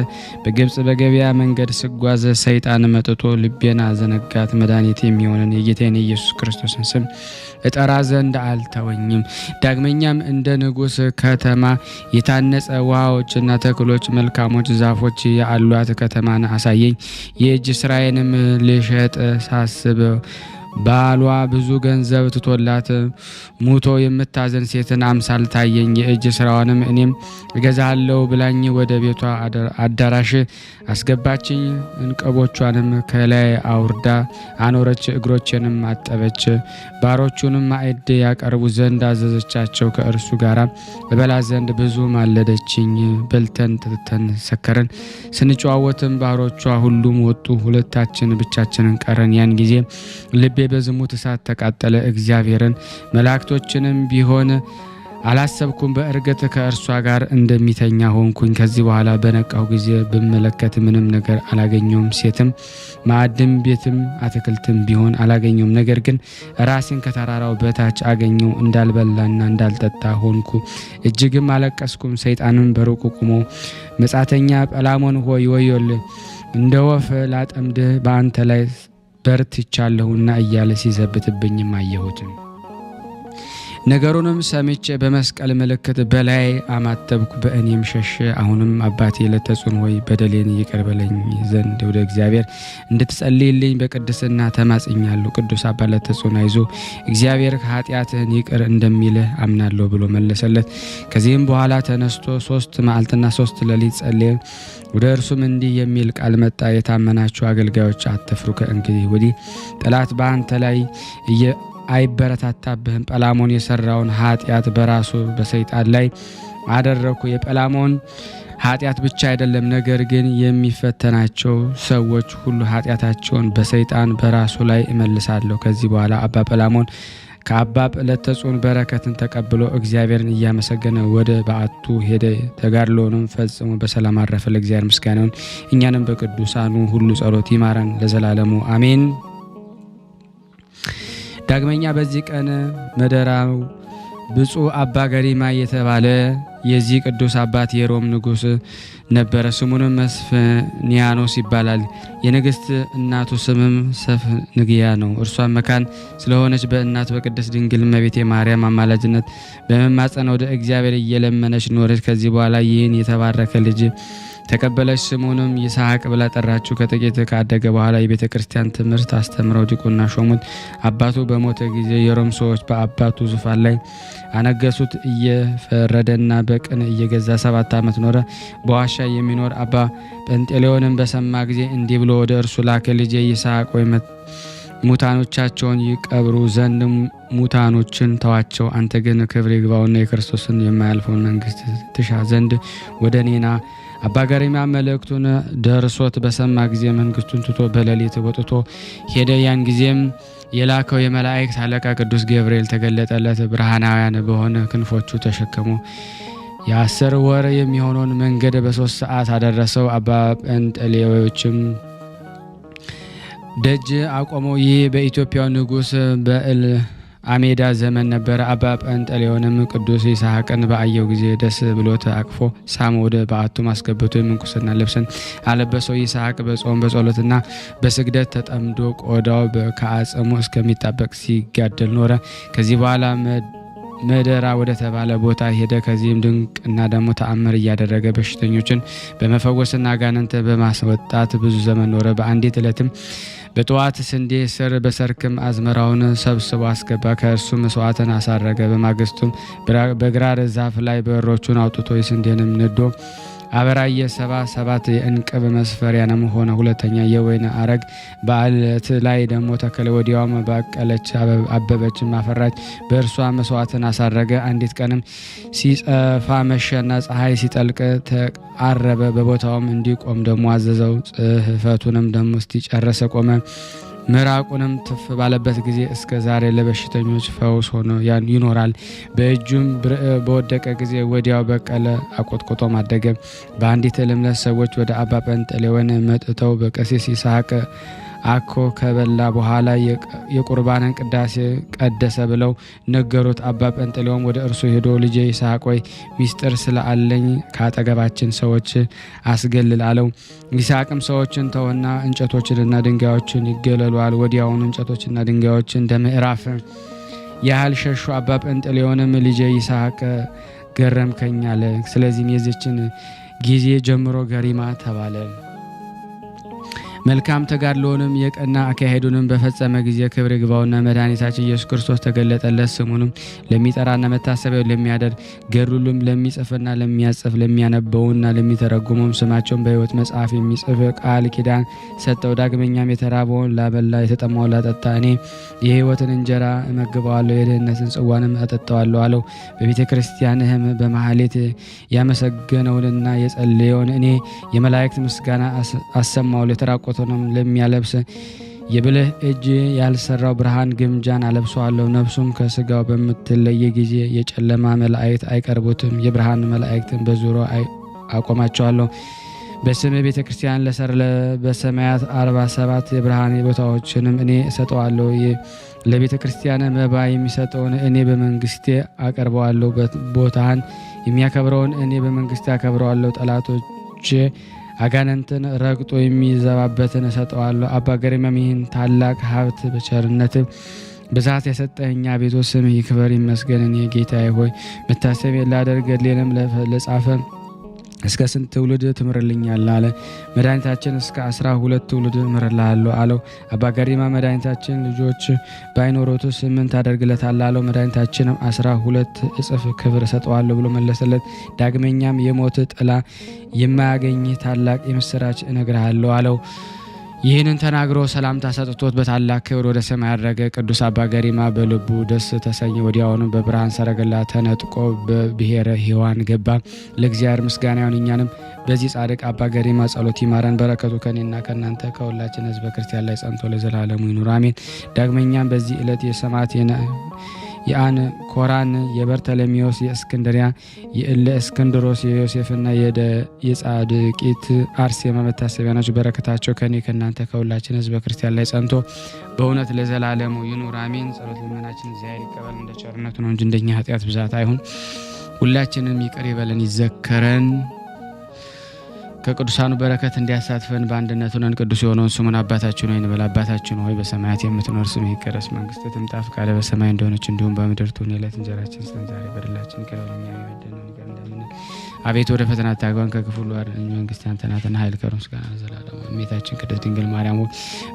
[SPEAKER 1] በግብጽ በገበያ መንገድ ስጓዝ ሰይጣን መጥቶ ልቤን አዘነጋት። መድኃኒት የሚሆንን የጌታዬን የኢየሱስ ክርስቶስን ስም እጠራ ዘንድ አልተወኝም። ዳግመኛም እንደ ንጉሥ ከተማ የታነጸ ውሃዎችና ተክሎች መልካሞች ዛፎች ያሏት ከተማን አሳየኝ። የእጅ ስራዬንም ልሸጥ ሳስብ ባሏ ብዙ ገንዘብ ትቶላት ሙቶ የምታዘን ሴትን አምሳል ታየኝ። የእጅ ስራዋንም እኔም እገዛለሁ ብላኝ ወደ ቤቷ አዳራሽ አስገባችኝ። እንቅቦቿንም ከላይ አውርዳ አኖረች፣ እግሮቼንም አጠበች። ባሮቹንም ማዕድ ያቀርቡ ዘንድ አዘዘቻቸው። ከእርሱ ጋር እበላ ዘንድ ብዙ ማለደችኝ። በልተን ጠጥተን ሰከረን። ስንጨዋወትም ባሮቿ ሁሉም ወጡ፣ ሁለታችን ብቻችንን ቀረን። ያን ጊዜ ልቤ በዝሙት እሳት ተቃጠለ። እግዚአብሔርን መላእክቶችንም ቢሆን አላሰብኩም። በእርግጥ ከእርሷ ጋር እንደሚተኛ ሆንኩኝ። ከዚህ በኋላ በነቃሁ ጊዜ ብመለከት ምንም ነገር አላገኘውም። ሴትም ማዕድም ቤትም አትክልትም ቢሆን አላገኘውም። ነገር ግን ራሴን ከተራራው በታች አገኘው። እንዳልበላና እንዳልጠጣ ሆንኩ። እጅግም አለቀስኩም። ሰይጣንም በሩቁ ቆሞ መጻተኛ ጰላሞን ሆይ ወዮልህ፣ እንደ ወፍ ላጠምድህ በአንተ ላይ በርትቻለሁና እያለ ሲዘብትብኝም አየሁት። ነገሩንም ሰምቼ በመስቀል ምልክት በላይ አማተብኩ፣ በእኔም ሸሸ። አሁንም አባቴ ለተጹን ሆይ በደሌን ይቅር በለኝ ዘንድ ወደ እግዚአብሔር እንድትጸልይልኝ በቅድስና ተማጽኛለሁ። ቅዱስ አባ ለተጹን አይዞህ፣ እግዚአብሔር ኃጢአትህን ይቅር እንደሚልህ አምናለሁ ብሎ መለሰለት። ከዚህም በኋላ ተነስቶ 3 መዓልትና 3 ሌሊት ጸለየ። ወደ እርሱም እንዲህ የሚል ቃል መጣ። የታመናችሁ አገልጋዮች አትፍሩ። ከእንግዲህ ወዲህ ጠላት በአንተ ላይ አይበረታታብህም። ጰላሞን የሰራውን ኃጢአት በራሱ በሰይጣን ላይ አደረኩ። የጰላሞን ኃጢአት ብቻ አይደለም፣ ነገር ግን የሚፈተናቸው ሰዎች ሁሉ ኃጢአታቸውን በሰይጣን በራሱ ላይ እመልሳለሁ። ከዚህ በኋላ አባ ጰላሞን ከአባ ለተጹን በረከትን ተቀብሎ እግዚአብሔርን እያመሰገነ ወደ በዓቱ ሄደ። ተጋድሎውንም ፈጽሞ በሰላም አረፈ። ለእግዚአብሔር ምስጋና ይሁን፣ እኛንም በቅዱሳኑ ሁሉ ጸሎት ይማረን ለዘላለሙ አሜን። ዳግመኛ በዚህ ቀን መደራው ብፁዕ አባ ገሪማ የተባለ የዚህ ቅዱስ አባት የሮም ንጉሥ ነበረ። ስሙንም መስፍንያኖስ ይባላል። የንግሥት እናቱ ስምም ሰፍንግያ ነው። እርሷን መካን ስለሆነች በእናቱ በቅድስት ድንግል እመቤቴ ማርያም አማላጅነት በመማጸን ወደ እግዚአብሔር እየለመነች ኖረች። ከዚህ በኋላ ይህን የተባረከ ልጅ ተቀበለች። ስሙንም ይስሐቅ ብላ ጠራችው። ከጥቂት ካደገ በኋላ የቤተ ክርስቲያን ትምህርት አስተምረው ዲቁና ሾሙት። አባቱ በሞተ ጊዜ የሮም ሰዎች በአባቱ ዙፋን ላይ አነገሱት። እየፈረደና በቅን እየገዛ 7 ዓመት ኖረ። በዋሻ የሚኖር አባ ጰንጤሌዎንን በሰማ ጊዜ እንዲህ ብሎ ወደ እርሱ ላከ። ልጄ ይስሐቅ ወይ ሙታኖቻቸውን ይቀብሩ ዘንድ ሙታኖችን ተዋቸው። አንተ ግን ክብር ይግባውና የክርስቶስን የማያልፈውን መንግስት ትሻ ዘንድ ወደ እኔና አባ ገሪማ መልእክቱን ደርሶት በሰማ ጊዜ መንግስቱን ትቶ በሌሊት ወጥቶ ሄደ። ያን ጊዜም የላከው የመላእክት አለቃ ቅዱስ ገብርኤል ተገለጠለት። ብርሃናውያን በሆነ ክንፎቹ ተሸክሞ የ10 ወር የሚሆነውን መንገድ በ3 ሰዓት አደረሰው። አባ ጰንጤሌዎችም ደጅ አቆመው። ይህ በኢትዮጵያ ንጉሥ በዕል አሜዳ ዘመን ነበረ። አባ ጰንጤሌዎንም ቅዱስ ይስሐቅን በአየው ጊዜ ደስ ብሎት አቅፎ ሳመ። ወደ በዓቱ አስገብቶ የምንኩስና ልብስን አለበሰው። ይስሐቅ በጾም በጸሎትና በስግደት ተጠምዶ ቆዳው ከአጽሙ እስከሚጣበቅ ሲጋደል ኖረ። ከዚህ በኋላ መደራ ወደ ተባለ ቦታ ሄደ። ከዚህም ድንቅና ደግሞ ተአምር እያደረገ በሽተኞችን በመፈወስና አጋንንት በማስወጣት ብዙ ዘመን ኖረ። በአንዲት ዕለትም በጠዋት ስንዴ ስር በሰርክም አዝመራውን ሰብስቦ አስገባ። ከእርሱ መስዋዕትን አሳረገ። በማግስቱም በግራር ዛፍ ላይ በሮቹን አውጥቶ የስንዴንም ንዶ አበራየ 77 የእንቅብ መስፈሪያንም ሆነ። ሁለተኛ የወይን አረግ በዓለት ላይ ደግሞ ተከለ። ወዲያውም በቀለች፣ አበበች፣ አፈራች። በእርሷ መስዋዕትን አሳረገ። አንዲት ቀንም ሲጸፋ መሸና ፀሐይ ሲጠልቅ ተቃረበ። በቦታውም እንዲቆም ደግሞ አዘዘው። ጽሕፈቱንም ደግሞ እስቲጨርስ ቆመ። ምራቁንም ትፍ ባለበት ጊዜ እስከ ዛሬ ለበሽተኞች ፈውስ ሆኖ ይኖራል። በእጁም በወደቀ ጊዜ ወዲያው በቀለ፣ አቆጥቁጦም አደገ። በአንዲት ለምለት ሰዎች ወደ አባ ጰንጠሌዎን መጥተው በቀሲስ ይስሐቅ አኮ ከበላ በኋላ የቁርባንን ቅዳሴ ቀደሰ ብለው ነገሩት። አባ ጰንጠሌዎን ወደ እርሱ ሄዶ ልጄ ይስሐቅ ሆይ ሚስጥር ስለአለኝ ከአጠገባችን ሰዎች አስገልል አለው። ይስሐቅም ሰዎችን ተውና እንጨቶችንና ድንጋዮችን ይገለሏል። ወዲያውኑ እንጨቶችና ድንጋዮች እንደ ምዕራፍ ያህል ሸሹ። አባ ጰንጠሌዎንም ልጄ ይስሐቅ ገረምከኝ አለ። ስለዚህም የዚችን ጊዜ ጀምሮ ገሪማ ተባለ። መልካም ተጋድሎንም የቀና አካሄዱንም በፈጸመ ጊዜ ክብር ይግባውና መድኃኒታችን ኢየሱስ ክርስቶስ ተገለጠለት። ስሙንም ለሚጠራና መታሰቢያው ለሚያደርግ ገድሉንም ለሚጽፍና ለሚያጽፍ ለሚያነበውና ለሚተረጉመውም ስማቸውን በሕይወት መጽሐፍ የሚጽፍ ቃል ኪዳን ሰጠው። ዳግመኛም የተራበውን ላበላ፣ የተጠማውን ላጠጣ እኔ የሕይወትን እንጀራ እመግበዋለሁ፣ የድህነትን ጽዋንም አጠጣዋለሁ አለው። በቤተ ክርስቲያንህም በማህሌት ያመሰገነውንና የጸለየውን እኔ የመላእክት ምስጋና አሰማዋለሁ። የተራቆተውንም ለሚያለብስ የብልህ እጅ ያልሰራው ብርሃን ግምጃን አለብሰዋለሁ። ነፍሱም ከስጋው በምትለየ ጊዜ የጨለማ መላእክት አይቀርቡትም፣ የብርሃን መላእክትን በዙሪያው አቆማቸዋለሁ። በስም ቤተ ክርስቲያን ለሰር በሰማያት 47 የብርሃን ቦታዎችንም እኔ እሰጠዋለሁ። ለቤተ ክርስቲያን መባ የሚሰጠውን እኔ በመንግስቴ አቀርበዋለሁ። ቦታህን የሚያከብረውን እኔ በመንግስቴ አከብረዋለሁ። ጠላቶች አጋንንትን ረግጦ የሚዘባበትን እሰጠዋለሁ። አባ ገሪማም ይህን ታላቅ ሀብት በቸርነት ብዛት የሰጠኸኝ አቤቱ ስምህ ይክበር ይመስገን። እኔ ጌታዬ ሆይ መታሰቢያ ላደርግ ገድሌንም ለጻፈ እስከ ስንት ትውልድ ትምርልኛለህ አለ። መድኃኒታችን እስከ 12 ትውልድ እምርልሃለሁ አለው። አባ ገሪማ መድኃኒታችን ልጆች ባይኖሩትስ ምን ታደርግለታለህ አለው። መድኃኒታችንም 12 እጥፍ ክብር እሰጠዋለሁ ብሎ መለሰለት። ዳግመኛም የሞት ጥላ የማያገኝ ታላቅ የምስራች እነግርሃለሁ አለው። ይህንን ተናግሮ ሰላምታ ሰጥቶት በታላቅ ክብር ወደ ሰማይ ያረገ። ቅዱስ አባ ገሪማ በልቡ ደስ ተሰኘ። ወዲያውኑ በብርሃን ሰረገላ ተነጥቆ በብሔረ ሕያዋን ገባ። ለእግዚአብሔር ምስጋና ይሁን። እኛንም በዚህ ጻድቅ አባ ገሪማ ጸሎት ይማረን። በረከቱ ከኔና ከእናንተ ከሁላችን ሕዝበ ክርስቲያን ላይ ጸንቶ ለዘላለሙ ይኑር አሜን። ዳግመኛም በዚህ ዕለት የሰማዕት የአን ኮራን፣ የበርተለሚዎስ፣ የእስክንድሪያ፣ የእለ እስክንድሮስ፣ የዮሴፍና የጻድቂት አርሴማ መታሰቢያ ናቸው። በረከታቸው ከኔ ከእናንተ ከሁላችን ሕዝበ ክርስቲያን ላይ ጸንቶ በእውነት ለዘላለሙ ይኑር አሜን። ጸሎት ልመናችን እግዚአብሔር ይቀበል እንደ ቸርነቱ ነው እንጂ እንደኛ ኃጢአት ብዛት አይሁን። ሁላችንም ይቅር ይበለን ይዘከረን። ከቅዱሳኑ በረከት እንዲያሳትፈን በአንድነት ሆነን ቅዱስ የሆነውን ስሙን አባታችን ሆይ እንበል። አባታችን ሆይ በሰማያት የምትኖር ስምህ ይቀደስ፣ መንግስትህ ትምጣ፣ ፈቃድህ በሰማይ እንደሆነች እንዲሁም በምድር ትሁን። የዕለት እንጀራችንን ስጠን ዛሬ፣ በደላችንን ይቅር በለን እኛም የበደልነውን ይቅር እንደምንል። አቤቱ ወደ ፈተና አታግባን ከክፉ ሁሉ አድነን፣ መንግስት ያንተ ናትና ኃይል፣ ክብር፣ ምስጋና ለዘላለሙ። እመቤታችን ቅድስት ድንግል ማርያም ሆይ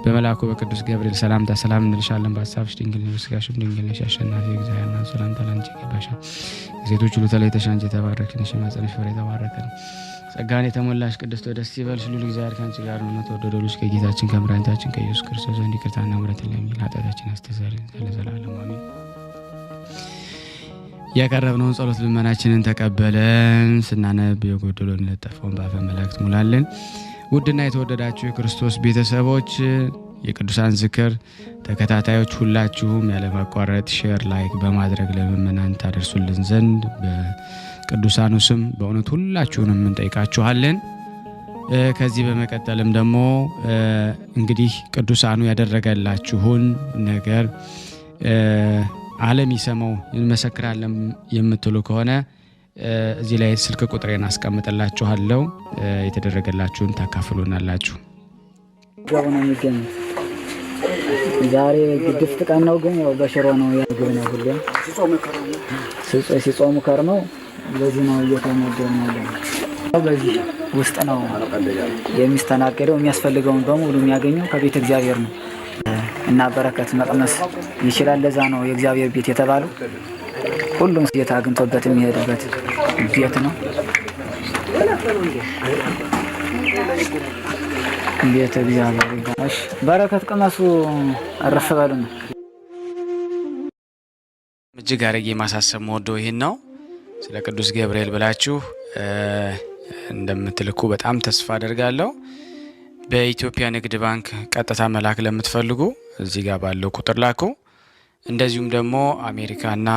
[SPEAKER 1] በመልአኩ በቅዱስ ገብርኤል ሰላምታ ሰላም እንልሻለን። በሐሳብሽ ድንግል ነሽ፣ በሥጋሽም ድንግል ነሽ። አሸናፊ እግዚአብሔር እናት ሰላምታ ላንቺ ይገባሻል። ከሴቶች ሁሉ ተለይተሽ አንቺ የተባረክሽ ነሽ፣ የማኅፀንሽ ፍሬ የተባረከ ነው። ጸጋን የተሞላሽ ቅድስት ደስ ይበልሽ፣ ልዑል እግዚአብሔር ከአንቺ ጋር ነውና ተወደደው ልጅ ከጌታችን ከመድኃኒታችን ከኢየሱስ ክርስቶስ ዘንድ ይቅርታና ምሕረትን ለሚል ኃጢአታችን ያስተሰርይልን ለዘላለሙ አሜን። ያቀረብነውን ጸሎት ልመናችንን ተቀበለን። ስናነብ የጎደሎን የለጠፈውን በአፈ መላእክት ሙላለን። ውድና የተወደዳችሁ የክርስቶስ ቤተሰቦች የቅዱሳን ዝክር ተከታታዮች ሁላችሁም ያለማቋረጥ ሼር፣ ላይክ በማድረግ ለምእመናን ታደርሱልን ዘንድ ቅዱሳኑ ስም በእውነት ሁላችሁንም እንጠይቃችኋለን። ከዚህ በመቀጠልም ደግሞ እንግዲህ ቅዱሳኑ ያደረገላችሁን ነገር ዓለም ይሰማው እንመሰክራለን የምትሉ ከሆነ እዚህ ላይ ስልክ ቁጥሬን አስቀምጥላችኋለሁ። የተደረገላችሁን ታካፍሉናላችሁ።
[SPEAKER 3] ጋር ነው የሚገኘው። ዛሬ ግድፍት ቀን ነው፣ ግን ያው በሽሮ ነው ያገኘው። ሁሌም ሲጾሙ ከርመው በዚህ ነው እየተመገቡ ያለው። በዚህ ውስጥ ነው የሚስተናገደው። የሚያስፈልገውን በሙሉ የሚያገኘው ከቤተ እግዚአብሔር ነው እና በረከት መቅመስ ይችላል። ለዛ ነው የእግዚአብሔር ቤት የተባለው። ሁሉም ጌታ አግኝቶበት የሚሄድበት ቤት ነው። ቤተ እግዚአብሔር ይባርክሽ። በረከት ቅመሱ አረፍ በሉ ነው።
[SPEAKER 1] እጅግ አድርጌ ማሳሰብ መወደው ይህን ነው። ስለ ቅዱስ ገብርኤል ብላችሁ እንደምትልኩ በጣም ተስፋ አደርጋለሁ። በኢትዮጵያ ንግድ ባንክ ቀጥታ መላክ ለምትፈልጉ እዚህ ጋር ባለው ቁጥር ላኩ። እንደዚሁም ደግሞ አሜሪካና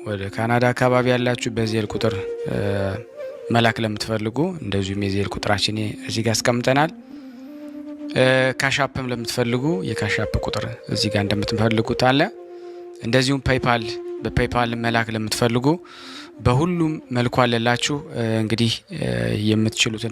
[SPEAKER 1] ወደ ካናዳ አካባቢ ያላችሁ በዜል ቁጥር መላክ ለምትፈልጉ እንደዚሁም የዜል ቁጥራችን እዚህ ጋር አስቀምጠናል። ካሻፕም ለምትፈልጉ የካሻፕ ቁጥር እዚህ ጋር እንደምትፈልጉት አለ። እንደዚሁም ፔይፓል በፔይፓል መላክ ለምትፈልጉ በሁሉም መልኩ አለላችሁ። እንግዲህ የምትችሉት